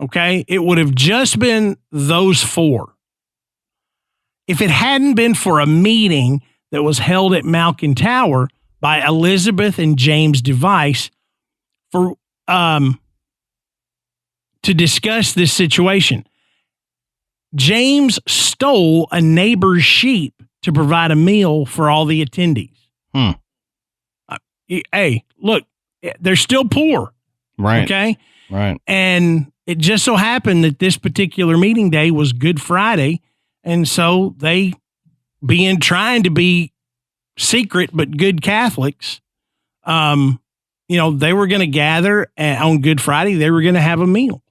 Okay? It would have just been those four. If it hadn't been for a meeting that was held at Malkin Tower by Elizabeth and James Device for to discuss this situation. James stole a neighbor's sheep to provide a meal for all the attendees. Hey, look, they're still poor. Right. Okay. Right. And it just so happened that this particular meeting day was Good Friday. And so they, trying to be secret but good Catholics, they were going to gather on Good Friday. They were going to have a meal.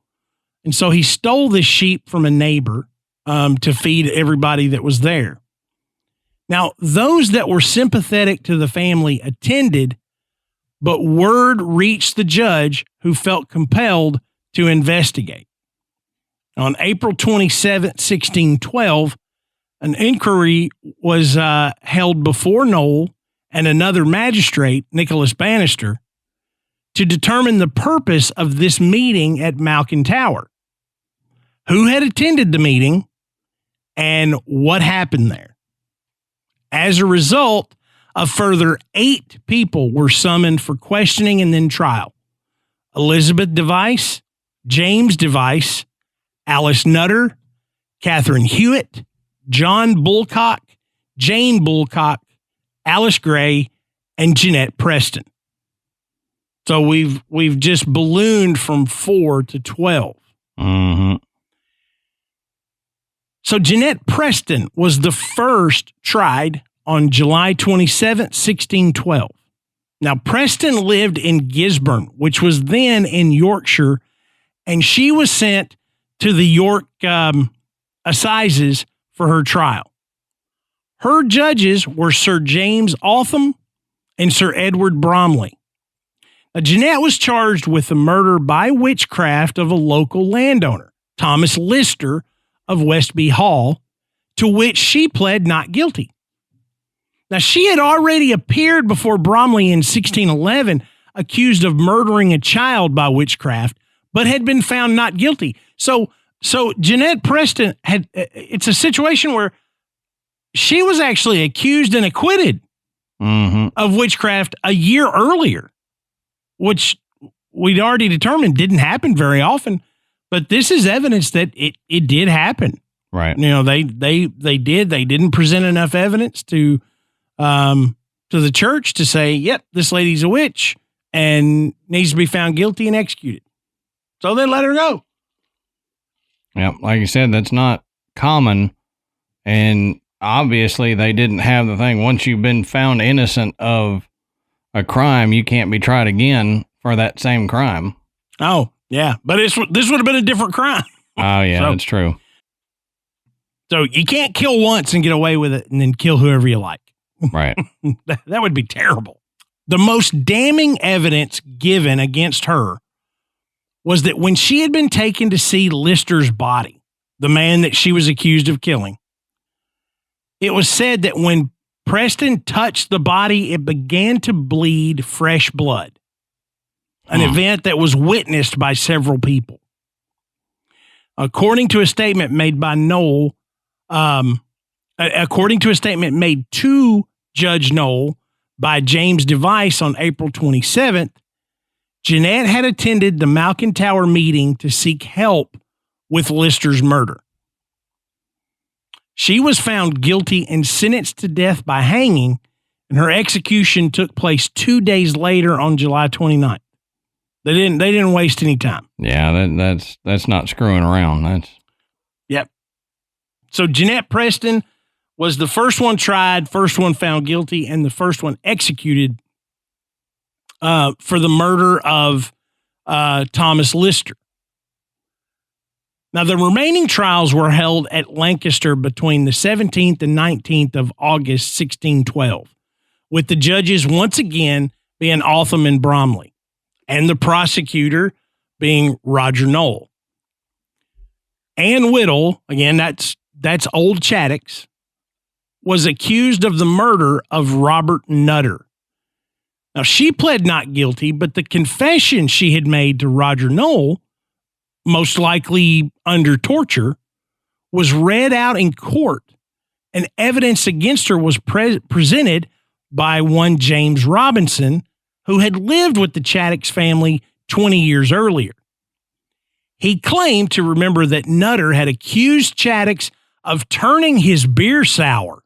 And so he stole this sheep from a neighbor to feed everybody that was there. Now, those that were sympathetic to the family attended, but word reached the judge, who felt compelled to investigate. On April 27, 1612, an inquiry was held before Noel and another magistrate, Nicholas Bannister, to determine the purpose of this meeting at Malkin Tower, who had attended the meeting, and what happened there. As a result, a further 8 people were summoned for questioning and then trial. Elizabeth Device, James Device, Alice Nutter, Catherine Hewitt, John Bulcock, Jane Bulcock, Alice Gray, and Jeanette Preston. So we've just ballooned from 4 to 12. Mm-hmm. So Jeanette Preston was the first tried on July 27, 1612. Now, Preston lived in Gisborne, which was then in Yorkshire, and she was sent to the York Assizes for her trial. Her judges were Sir James Altham and Sir Edward Bromley. Now, Jeanette was charged with the murder by witchcraft of a local landowner, Thomas Lister of Westby Hall, to which she pled not guilty. Now, she had already appeared before Bromley in 1611, accused of murdering a child by witchcraft, but had been found not guilty. So Jeanette Preston it's a situation where she was actually accused and acquitted of witchcraft a year earlier, which we'd already determined didn't happen very often. But this is evidence that it did happen. Right. They didn't present enough evidence to the church to say, yep, this lady's a witch and needs to be found guilty and executed. So they let her go. Yeah, like you said, that's not common. And obviously they didn't have the thing. Once you've been found innocent of a crime, you can't be tried again for that same crime. Oh, yeah. But this would have been a different crime. Oh, yeah, that's true. So you can't kill once and get away with it and then kill whoever you like. Right. That would be terrible. The most damning evidence given against her was that when she had been taken to see Lister's body, the man that she was accused of killing, it was said that when Preston touched the body, it began to bleed fresh blood, an event that was witnessed by several people. According to a statement made by Noel, according to a statement made to Judge Noel by James Device on April 27th, Jeanette had attended the Malkin Tower meeting to seek help with Lister's murder. She was found guilty and sentenced to death by hanging, and her execution took place 2 days later on July 29th. They didn't waste any time. Yeah, that's not screwing around. Yep. So Jeanette Preston was the first one tried, first one found guilty, and the first one executed for the murder of Thomas Lister. Now, the remaining trials were held at Lancaster between the 17th and 19th of August, 1612, with the judges once again being Altham and Bromley, and the prosecutor being Roger Knoll. Ann Whittle, again, that's Old Chattox, was accused of the murder of Robert Nutter. Now, she pled not guilty, but the confession she had made to Roger Knoll, most likely under torture, was read out in court, and evidence against her was presented by one James Robinson, who had lived with the Chattox family 20 years earlier. He claimed to remember that Nutter had accused Chattox of turning his beer sour,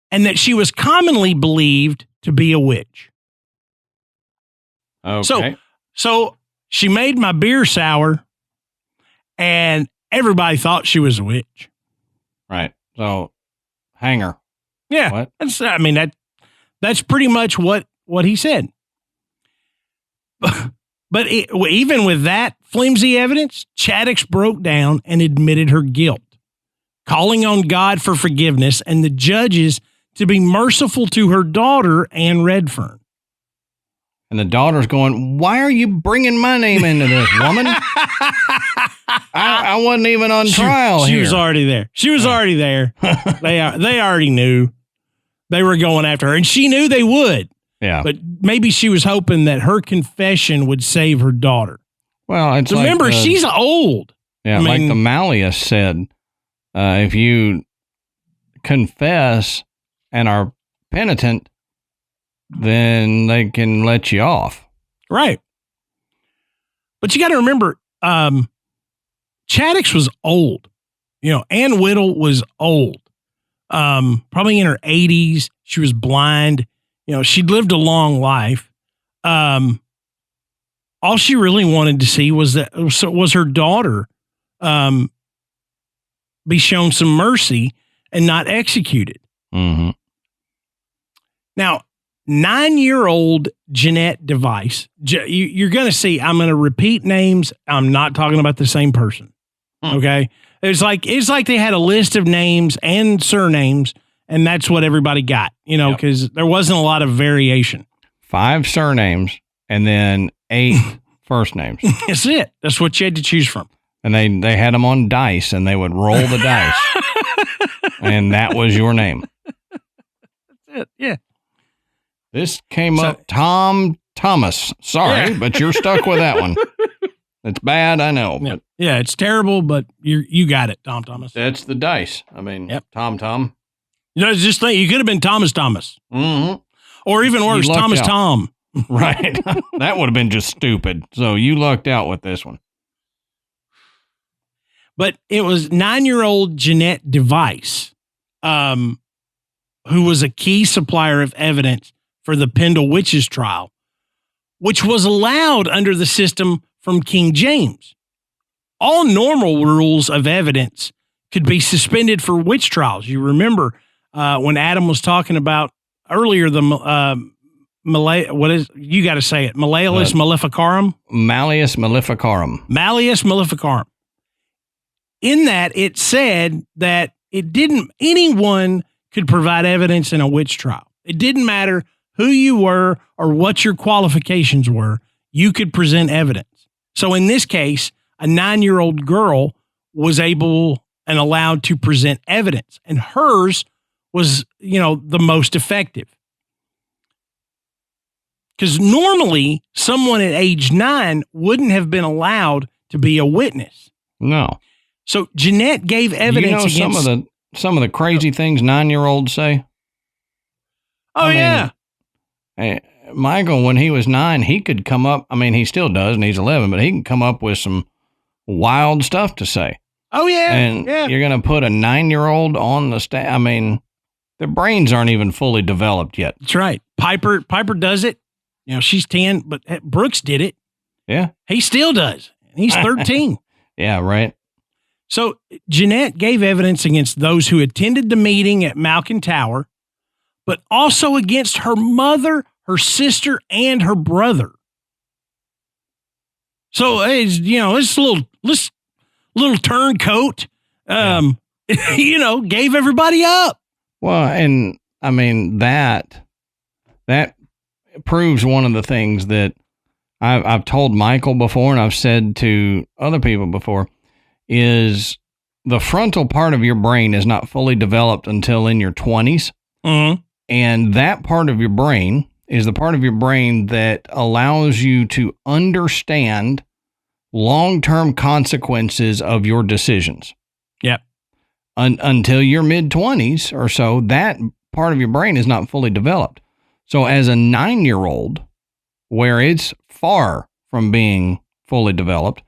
and that she was commonly believed to be a witch. Okay. So she made my beer sour, and everybody thought she was a witch. Right. So, hang her. Yeah. What? That's pretty much what he said. But even with that flimsy evidence, Chattox broke down and admitted her guilt, calling on God for forgiveness and the judges to be merciful to her daughter, Anne Redfern. And the daughter's going, why are you bringing my name into this, woman? I wasn't even on trial. She was already there. She was already there. They already knew they were going after her, and she knew they would. Yeah. But maybe she was hoping that her confession would save her daughter. Well, it's remember, she's old. Yeah, like the Malleus said, if you confess and are penitent, then they can let you off. Right. But you got to remember, Chattox was old. Ann Whittle was old. Probably in her 80s. She was blind. She'd lived a long life. All she really wanted to see was her daughter be shown some mercy and not executed. Mm-hmm. Now, 9-year-old Jeanette Device, you're going to see, I'm going to repeat names. I'm not talking about the same person. Okay. It's like they had a list of names and surnames, and that's what everybody got, because there wasn't a lot of variation. 5 surnames and then 8 first names. That's it. That's what you had to choose from. And they had them on dice, and they would roll the dice. And that was your name. That's it. Yeah. This came up Tom Thomas. Sorry, but you're stuck with that one. It's bad, I know. Yeah, but it's terrible, but you got it, Tom Thomas. That's the dice. Tom. Just think, you could have been Thomas. Mm-hmm. Or even worse, Thomas out. Tom. Right. That would have been just stupid. So you lucked out with this one. But it was 9-year-old Jeanette Device, who was a key supplier of evidence for the Pendle Witches trial, which was allowed under the system from King James. All normal rules of evidence could be suspended for witch trials. You remember when Adam was talking about earlier the Malleus Maleficarum? Malleus Maleficarum. Malleus Maleficarum. In that, it said that anyone could provide evidence in a witch trial. It didn't matter who you were or what your qualifications were, you could present evidence. So in this case, a 9-year-old girl was able and allowed to present evidence, and hers was, the most effective. Because normally someone at age 9 wouldn't have been allowed to be a witness. No. So Jeanette gave evidence against some of the crazy things 9-year-olds say. Yeah. Michael, when he was 9, he could come up. He still does, and he's 11, but he can come up with some wild stuff to say. Oh, yeah. And you're going to put a 9-year-old on the stand. I mean, their brains aren't even fully developed yet. That's right. Piper does it. She's 10, but Brooks did it. Yeah. He still does. He's 13. Yeah, right. So Jeanette gave evidence against those who attended the meeting at Malkin Tower, but also against her mother, her sister, and her brother. So, this little turncoat, gave everybody up. Well, and I mean, that proves one of the things that I've told Michael before, and I've said to other people before, is the frontal part of your brain is not fully developed until in your 20s. Mm-hmm. And that part of your brain is the part of your brain that allows you to understand long-term consequences of your decisions. Yep. Until your mid-20s or so, that part of your brain is not fully developed. So as a 9-year-old, where it's far from being fully developed,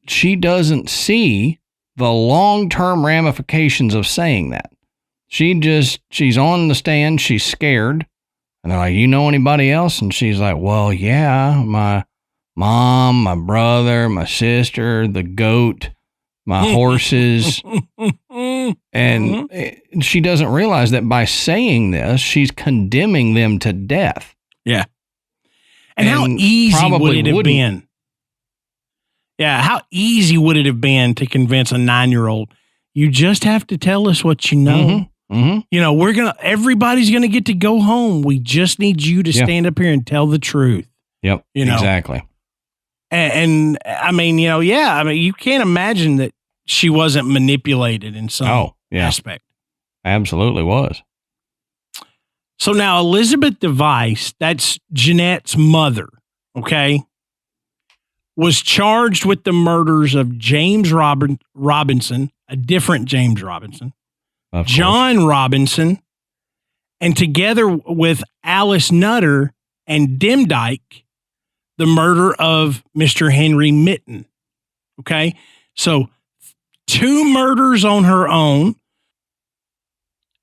she doesn't see the long-term ramifications of saying that. She's on the stand, she's scared, and they're like, you know anybody else? And she's like, well, yeah, my mom, my brother, my sister, the goat, my horses. And she doesn't realize that by saying this, she's condemning them to death. Yeah. And how easy would it have been? Yeah, how easy would it have been to convince a 9-year-old? You just have to tell us what you know. Mm-hmm. Everybody's gonna get to go home. We just need you to stand up here and tell the truth. Yep. Exactly. And I mean, you can't imagine that she wasn't manipulated in some aspect. Absolutely was. So now Elizabeth Device, that's Jeanette's mother, okay, was charged with the murders of James Robinson, a different James Robinson, John Robinson, and together with Alice Nutter and Demdike, the murder of Mr. Henry Mitten. Okay, so 2 murders on her own,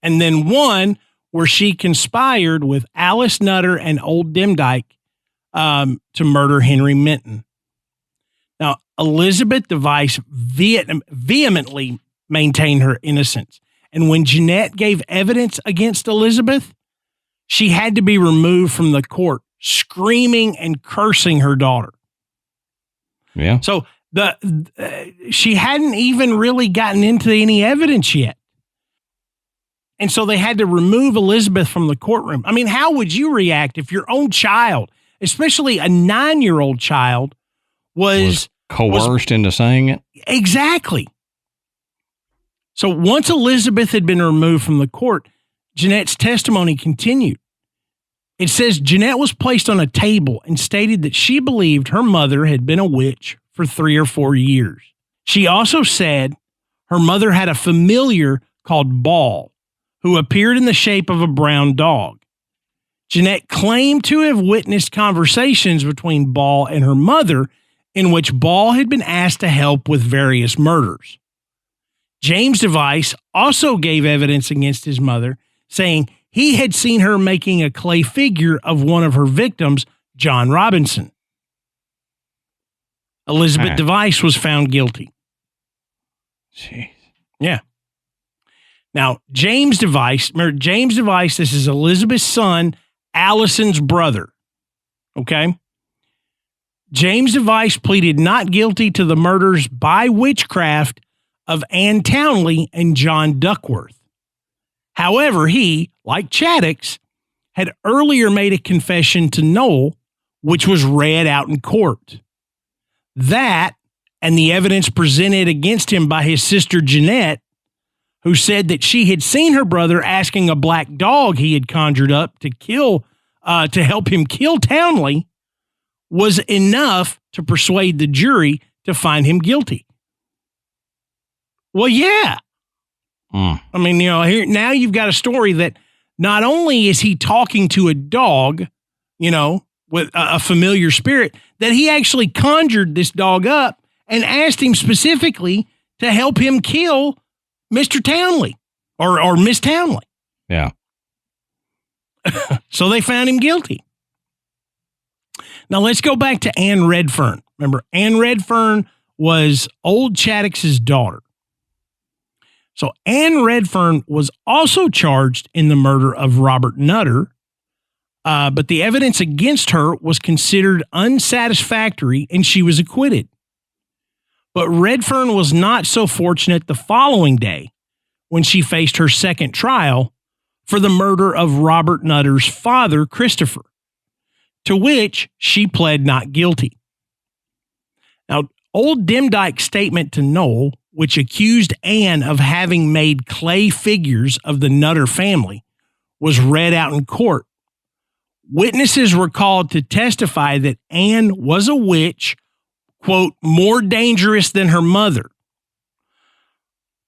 and then one where she conspired with Alice Nutter and old Demdike to murder Henry Mitten. Now, Elizabeth Device vehemently maintained her innocence. And when Jeanette gave evidence against Elizabeth, she had to be removed from the court, screaming and cursing her daughter. Yeah. So she hadn't even really gotten into any evidence yet. And so they had to remove Elizabeth from the courtroom. I mean, how would you react if your own child, especially a 9-year-old child, was coerced into saying it? Exactly. So once Elizabeth had been removed from the court, Jeanette's testimony continued. It says Jeanette was placed on a table and stated that she believed her mother had been a witch for 3 or 4 years. She also said her mother had a familiar called Ball, who appeared in the shape of a brown dog. Jeanette claimed to have witnessed conversations between Ball and her mother in which Ball had been asked to help with various murders. James Device also gave evidence against his mother, saying he had seen her making a clay figure of one of her victims, John Robinson. Elizabeth Device was found guilty. Jeez. Yeah. Now, James Device, this is Elizabeth's son, Allison's brother. Okay? James Device pleaded not guilty to the murders by witchcraft of Ann Townley and John Duckworth. However, he, like Chattox, had earlier made a confession to Noel, which was read out in court. That, and the evidence presented against him by his sister Jeanette, who said that she had seen her brother asking a black dog he had conjured up to help him kill Townley, was enough to persuade the jury to find him guilty. Well, yeah. I mean, here now you've got a story that not only is he talking to a dog, with a familiar spirit, that he actually conjured this dog up and asked him specifically to help him kill Mr. Townley or Miss Townley. Yeah. So they found him guilty. Now let's go back to Ann Redfern. Remember, Ann Redfern was old Chattox's daughter. So Ann Redfern was also charged in the murder of Robert Nutter, but the evidence against her was considered unsatisfactory and she was acquitted. But Redfern was not so fortunate the following day when she faced her second trial for the murder of Robert Nutter's father, Christopher, to which she pled not guilty. Now, old Demdike's statement to Noel, which accused Anne of having made clay figures of the Nutter family, was read out in court. Witnesses were called to testify that Anne was a witch, quote, more dangerous than her mother.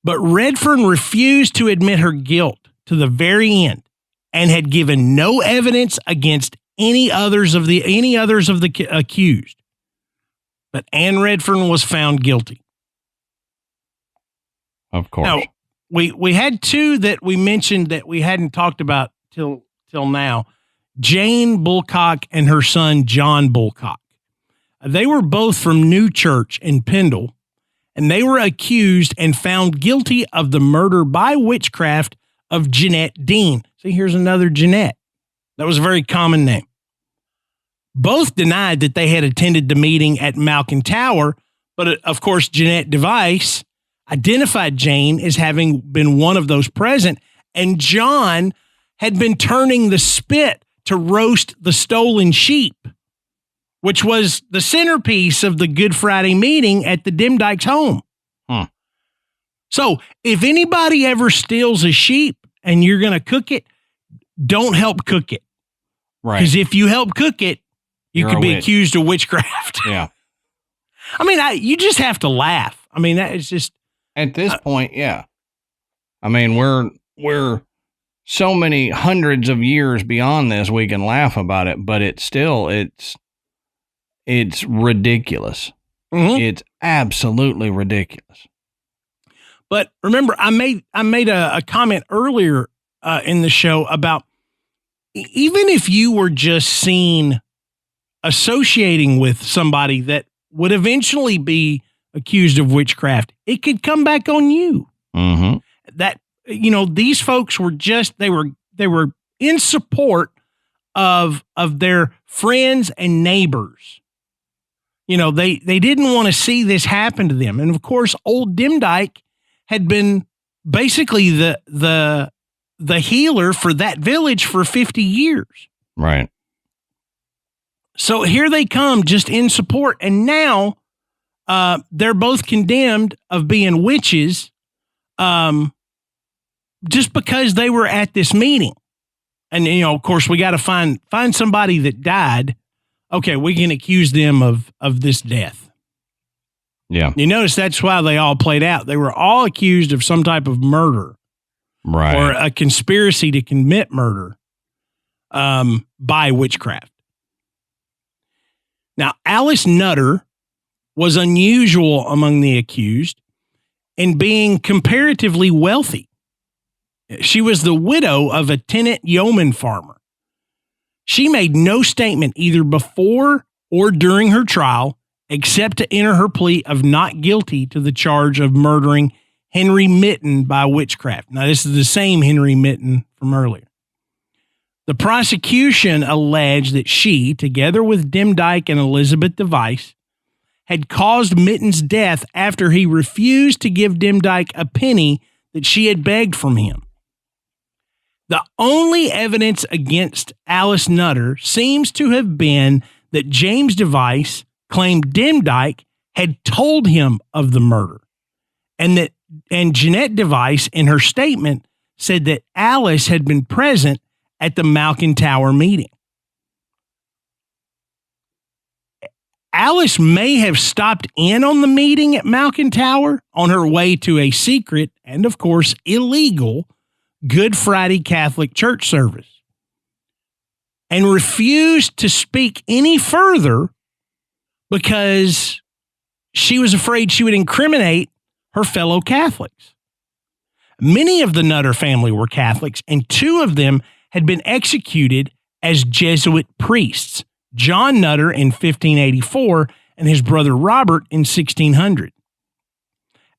But Redfern refused to admit her guilt to the very end and had given no evidence against any others of the accused. But Ann Redfern was found guilty. Of course. Now, we had two that we mentioned that we hadn't talked about till now. Jane Bulcock and her son, John Bulcock. They were both from New Church in Pendle, and they were accused and found guilty of the murder by witchcraft of Jeanette Dean. See, here's another Jeanette. That was a very common name. Both denied that they had attended the meeting at Malkin Tower, but of course, Jeanette Device identified Jane as having been one of those present, and John had been turning the spit to roast the stolen sheep, which was the centerpiece of the Good Friday meeting at the Demdike's home. So if anybody ever steals a sheep and you're going to cook it, don't help cook it. Right. Because if you help cook it, you could be accused of witchcraft. Yeah. I mean, you just have to laugh. I mean, that is just... At this point, yeah. I mean, we're so many hundreds of years beyond this, we can laugh about it, but it's ridiculous. Mm-hmm. It's absolutely ridiculous. But remember, I made a comment earlier in the show about even if you were just seen associating with somebody that would eventually be accused of witchcraft, it could come back on you. Mm-hmm. That, these folks were just, they were in support of their friends and neighbors. They didn't want to see this happen to them. And of course, old Demdike had been basically the healer for that village for 50 years. Right. So here they come just in support. And now they're both condemned of being witches just because they were at this meeting. And, of course, we got to find somebody that died. Okay, we can accuse them of this death. Yeah. You notice that's why they all played out. They were all accused of some type of murder. Right. Or a conspiracy to commit murder by witchcraft. Now, Alice Nutter was unusual among the accused in being comparatively wealthy. She was the widow of a tenant yeoman farmer. She made no statement either before or during her trial except to enter her plea of not guilty to the charge of murdering Henry Mitten by witchcraft. Now, this is the same Henry Mitten from earlier. The prosecution alleged that she, together with Demdike and Elizabeth Device, had caused Mitten's death after he refused to give Demdike a penny that she had begged from him. The only evidence against Alice Nutter seems to have been that James Device claimed Demdike had told him of the murder, and Jeanette Device, in her statement, said that Alice had been present at the Malkin Tower meeting. Alice may have stopped in on the meeting at Malkin Tower on her way to a secret and, of course, illegal Good Friday Catholic church service and refused to speak any further because she was afraid she would incriminate her fellow Catholics. Many of the Nutter family were Catholics, and 2 of them had been executed as Jesuit priests, John Nutter in 1584 and his brother Robert in 1600.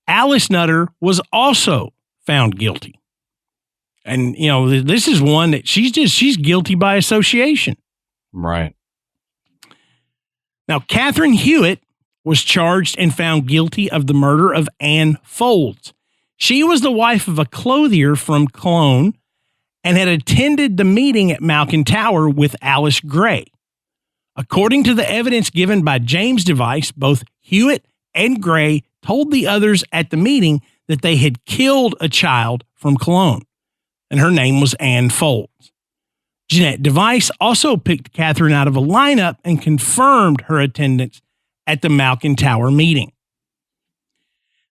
Alice Nutter was also found guilty. And, this is one that she's guilty by association. Right. Now, Catherine Hewitt was charged and found guilty of the murder of Anne Folds. She was the wife of a clothier from Cologne and had attended the meeting at Malkin Tower with Alice Gray. According to the evidence given by James Device, both Hewitt and Gray told the others at the meeting that they had killed a child from Cologne, and her name was Anne Folds. Jeanette Device also picked Catherine out of a lineup and confirmed her attendance at the Malkin Tower meeting.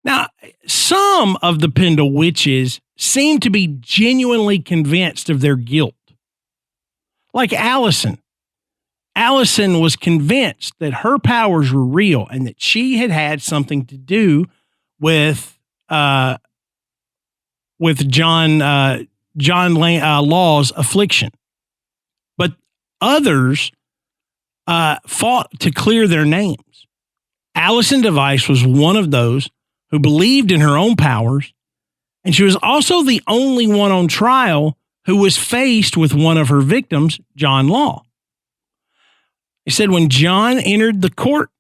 Now, some of the Pendle witches seem to be genuinely convinced of their guilt. Like Allison. Allison was convinced that her powers were real and that she had had something to do with John Law's affliction. But others fought to clear their names. Allison Device was one of those who believed in her own powers, and she was also the only one on trial who was faced with one of her victims, John Law. He said when John entered the court,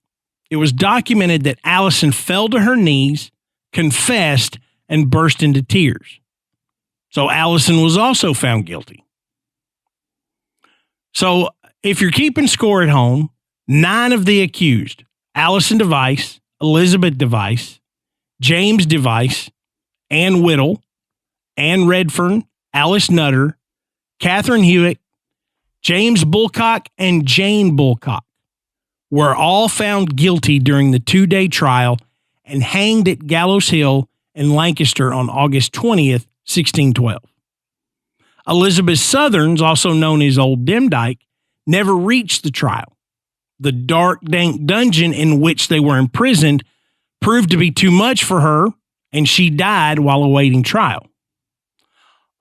it was documented that Allison fell to her knees, confessed, and burst into tears. So Allison was also found guilty. So if you're keeping score at home, 9 of the accused, Allison Device, Elizabeth Device, James Device, Ann Whittle, Ann Redfern, Alice Nutter, Catherine Hewitt, James Bulcock, and Jane Bulcock were all found guilty during the 2-day trial and hanged at Gallows Hill in Lancaster on August 20th, 1612. Elizabeth Southerns, also known as Old Demdike, never reached the trial. The dark, dank dungeon in which they were imprisoned proved to be too much for her, and she died while awaiting trial.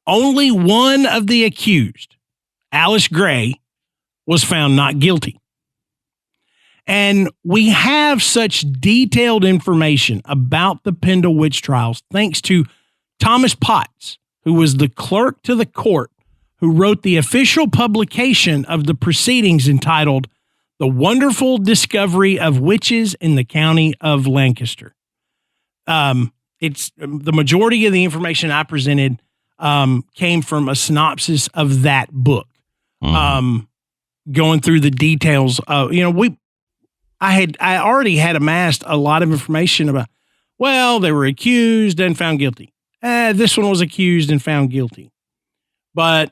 Only one of the accused, Alice Gray, was found not guilty. And we have such detailed information about the Pendle witch trials thanks to Thomas Potts, who was the clerk to the court who wrote the official publication of the proceedings entitled The Wonderful Discovery of Witches in the County of Lancaster. It's the majority of the information I presented came from a synopsis of that book. Going through the details of, I already had amassed a lot of information about, well, they were accused and found guilty. This one was accused and found guilty. But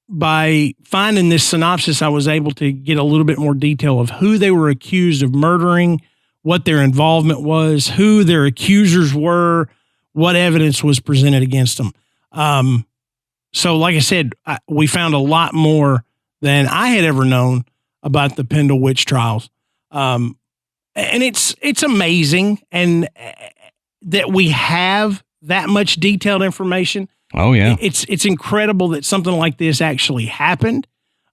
by finding this synopsis, I was able to get a little bit more detail of who they were accused of murdering, what their involvement was, who their accusers were, what evidence was presented against them. So like I said, we found a lot more than I had ever known about the Pendle witch trials. And it's amazing and that we have that much detailed information. Oh yeah. It's incredible that something like this actually happened.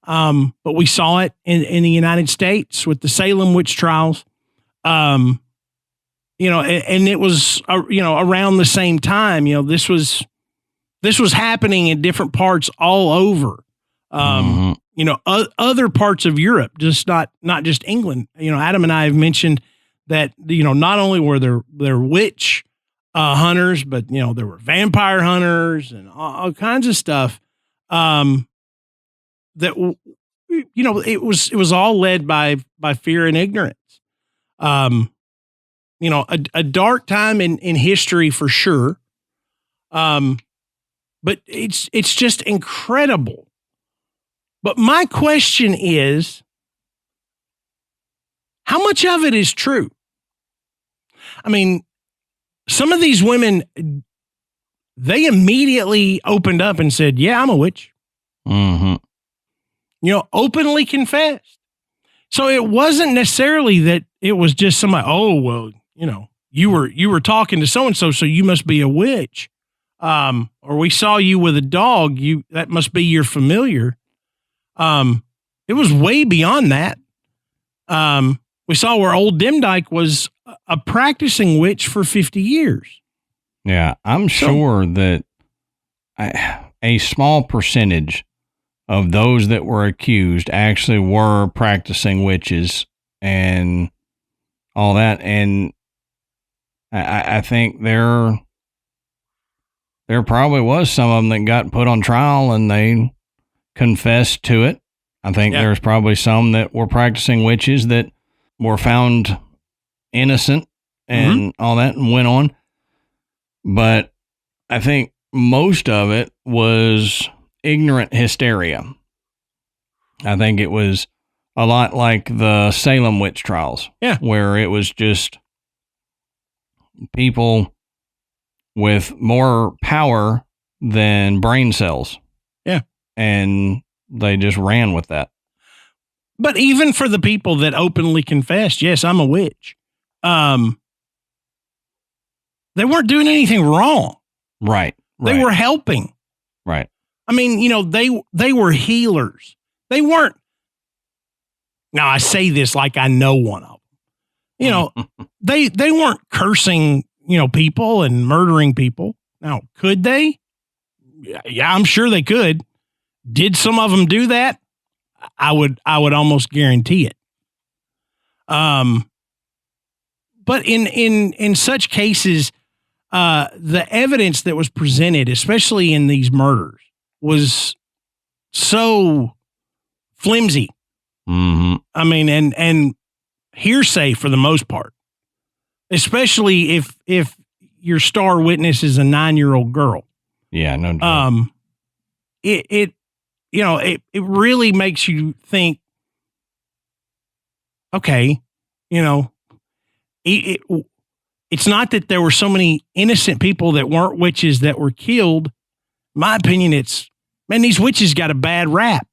But we saw it in the United States with the Salem witch trials. And it was, around the same time, this was happening in different parts all over. Other parts of Europe, just not just England. Adam and I have mentioned that, not only were there witch hunters, but, there were vampire hunters and all kinds of stuff that, it was all led by fear and ignorance. A dark time in history for sure. But it's just incredible. But my question is, how much of it is true? I mean, some of these women, they immediately opened up and said, yeah, I'm a witch. Openly confessed. So it wasn't necessarily that it was just somebody, oh, well, you were talking to so-and-so, so you must be a witch. Or we saw you with a dog, that must be your familiar. It was way beyond that. We saw where old Demdike was a practicing witch for 50 years. Yeah, I'm sure that a small percentage of those that were accused actually were practicing witches and all that. And I think there probably was some of them that got put on trial and they confessed to it. I think there's probably some that were practicing witches that were found innocent and all that and went on. But I think most of it was ignorant hysteria. I think it was a lot like the Salem witch trials, where it was just people with more power than brain cells. Yeah. And they just ran with that. But even for the people that openly confessed, yes, I'm a witch. They weren't doing anything wrong. Right. They were helping. Right. I mean, they were healers. They weren't. Now I say this like I know one of them. They weren't cursing, people and murdering people. Now, could they? Yeah, I'm sure they could. Did some of them do that? I would almost guarantee it. But in such cases, the evidence that was presented, especially in these murders, was so flimsy. Mm-hmm. I mean, and hearsay for the most part, especially if your star witness is a 9-year-old girl. Yeah, no doubt. It really makes you think, okay, it's not that there were so many innocent people that weren't witches that were killed. In my opinion, these witches got a bad rap.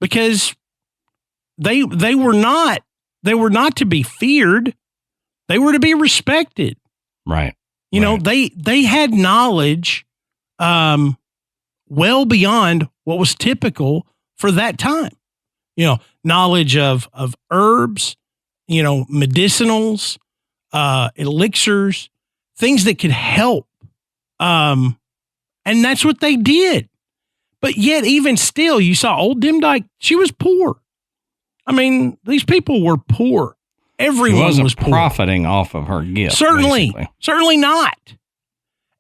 Because they were not to be feared. They were to be respected. Right. They had knowledge, well beyond what was typical for that time. Knowledge of herbs, medicinals, elixirs, things that could help. And that's what they did. But yet, even still, you saw old Demdike, she was poor. I mean, these people were poor. Everyone was poor. Profiting off of her gift. Certainly not.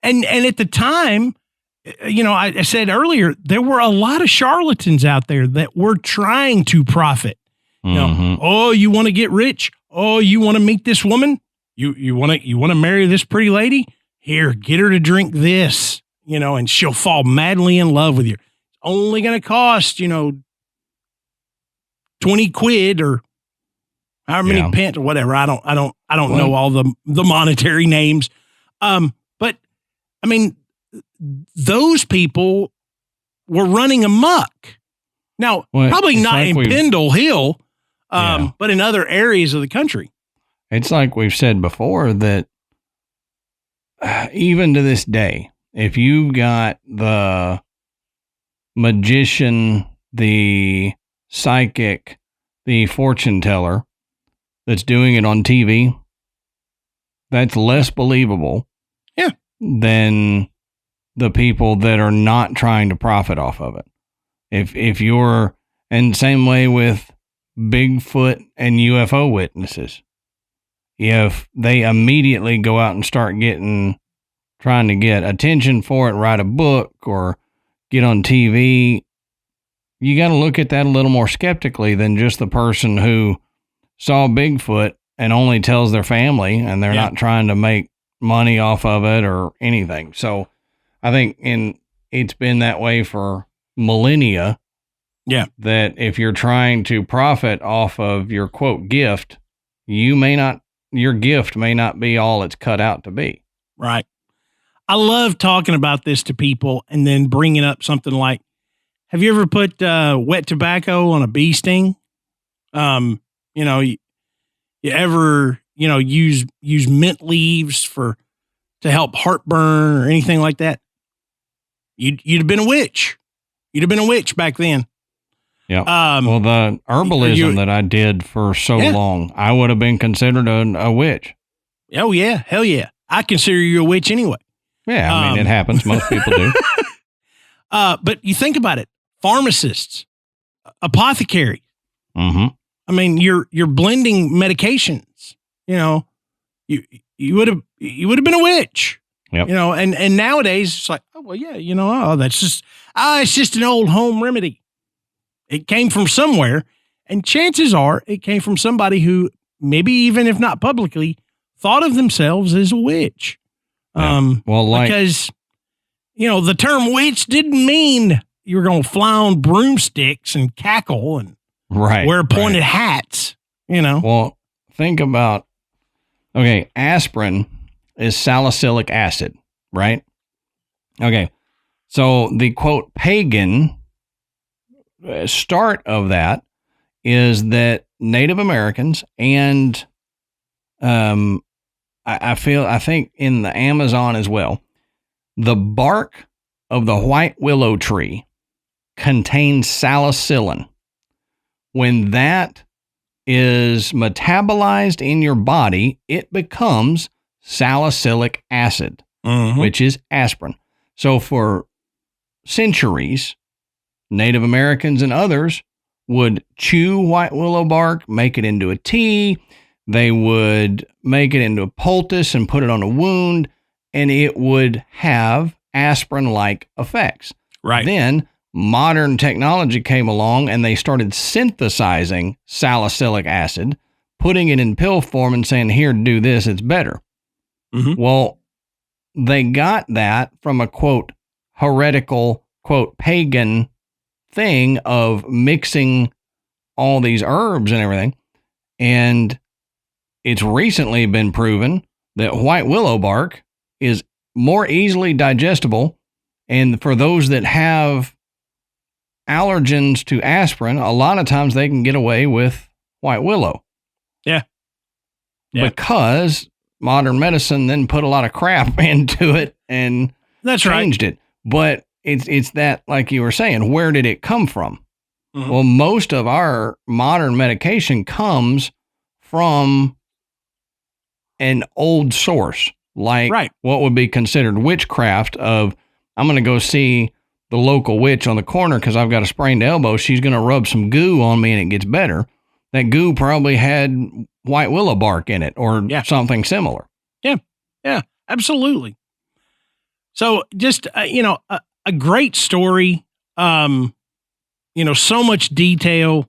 And at the time, I said earlier, there were a lot of charlatans out there that were trying to profit. Oh, you want to get rich? Oh, you want to meet this woman? You want to marry this pretty lady? Here, get her to drink this, and she'll fall madly in love with you. It's only going to cost, 20 quid or however many pence or whatever. I don't know all the monetary names. But I mean, those people were running amok. Now, probably not in Pendle Hill, but in other areas of the country. It's like we've said before that even to this day, if you've got the magician, the psychic, the fortune teller that's doing it on TV, that's less believable than the people that are not trying to profit off of it. If you're, and same way with Bigfoot and UFO witnesses, if they immediately go out and start trying to get attention for it, write a book or get on TV, you got to look at that a little more skeptically than just the person who saw Bigfoot and only tells their family and they're not trying to make money off of it or anything. So I think it's been that way for millennia. Yeah. That if you're trying to profit off of your quote gift, your gift may not be all it's cut out to be. Right. I love talking about this to people and then bringing up something like, have you ever put wet tobacco on a bee sting? You ever use mint leaves to help heartburn or anything like that, you'd have been a witch. You'd have been a witch back then. Yeah. Well, the herbalism that I did for so long, I would have been considered a witch. Oh yeah. Hell yeah. I consider you a witch anyway. Yeah. I mean, it happens. Most people do. But you think about it, pharmacists, apothecary. Mm-hmm. I mean, you're blending medications, you would have been a witch, Yep. and nowadays it's like, oh, well, yeah, it's just an old home remedy. It came from somewhere, and chances are it came from somebody who maybe even if not publicly thought of themselves as a witch. Yeah. Because, the term witch didn't mean you were going to fly on broomsticks and cackle and wear pointed hats, Well, think about, aspirin is salicylic acid, right? Okay. So the quote pagan start of that is that Native Americans and I think in the Amazon as well, the bark of the white willow tree contains salicylin. When that is metabolized in your body, it becomes salicylic acid, which is aspirin. So for centuries, Native Americans and others would chew white willow bark, make it into a tea. They would make it into a poultice and put it on a wound, and it would have aspirin-like effects. Right. Then modern technology came along and they started synthesizing salicylic acid, putting it in pill form and saying, here, do this, it's better. Mm-hmm. Well, they got that from a, quote, heretical, quote, pagan thing of mixing all these herbs and everything. And it's recently been proven that white willow bark is more easily digestible. And for those that have allergens to aspirin, a lot of times they can get away with white willow. Yeah. Because modern medicine then put a lot of crap into it and changed it. But it's that, like you were saying, where did it come from? Mm-hmm. Well, most of our modern medication comes from an old source, like what would be considered witchcraft of, I'm going to go see the local witch on the corner because I've got a sprained elbow. She's going to rub some goo on me and it gets better. That goo probably had white willow bark in it or something similar. Yeah, absolutely. So just, a great story, so much detail,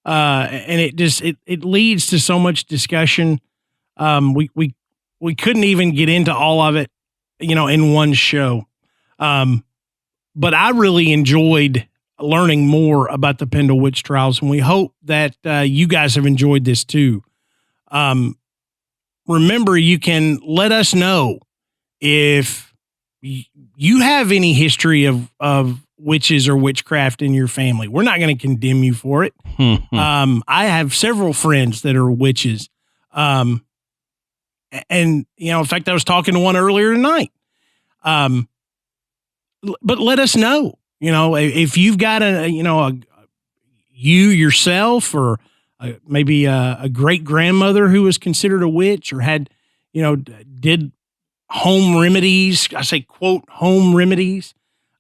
and it leads to so much discussion. We couldn't even get into all of it, in one show. But I really enjoyed learning more about the Pendle Witch Trials, and we hope that you guys have enjoyed this too. Remember, you can let us know if you have any history of witches or witchcraft in your family. We're not going to condemn you for it. I have several friends that are witches. And in fact, I was talking to one earlier tonight. But let us know, if you've got you yourself or maybe a great grandmother who was considered a witch or had, did home remedies. I say, quote, home remedies.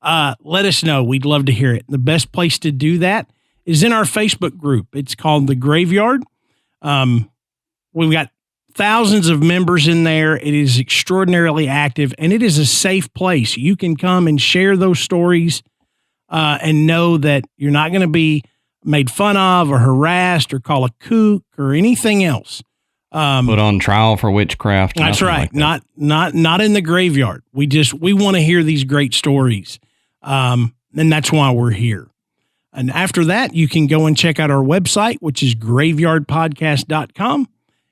Let us know. We'd love to hear it. The best place to do that is in our Facebook group. It's called The Graveyard. We've got thousands of members in there. It is extraordinarily active, and it is a safe place. You can come and share those stories and know that you're not going to be made fun of or harassed or call a kook or anything else. Put on trial for witchcraft. That's right. Like that. Not in the graveyard. We want to hear these great stories. And that's why we're here. And after that, you can go and check out our website, which is graveyardpodcast.com.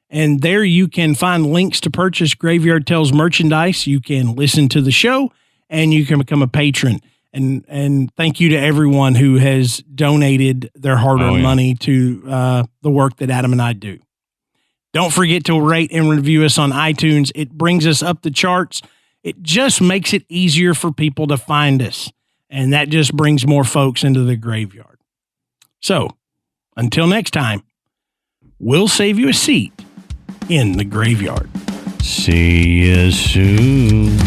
And there you can find links to purchase Graveyard Tales merchandise. You can listen to the show and you can become a patron. And thank you to everyone who has donated their hard-earned money to the work that Adam and I do. Don't forget to rate and review us on iTunes. It brings us up the charts. It just makes it easier for people to find us. And that just brings more folks into the graveyard. So, until next time, we'll save you a seat in the graveyard. See you soon.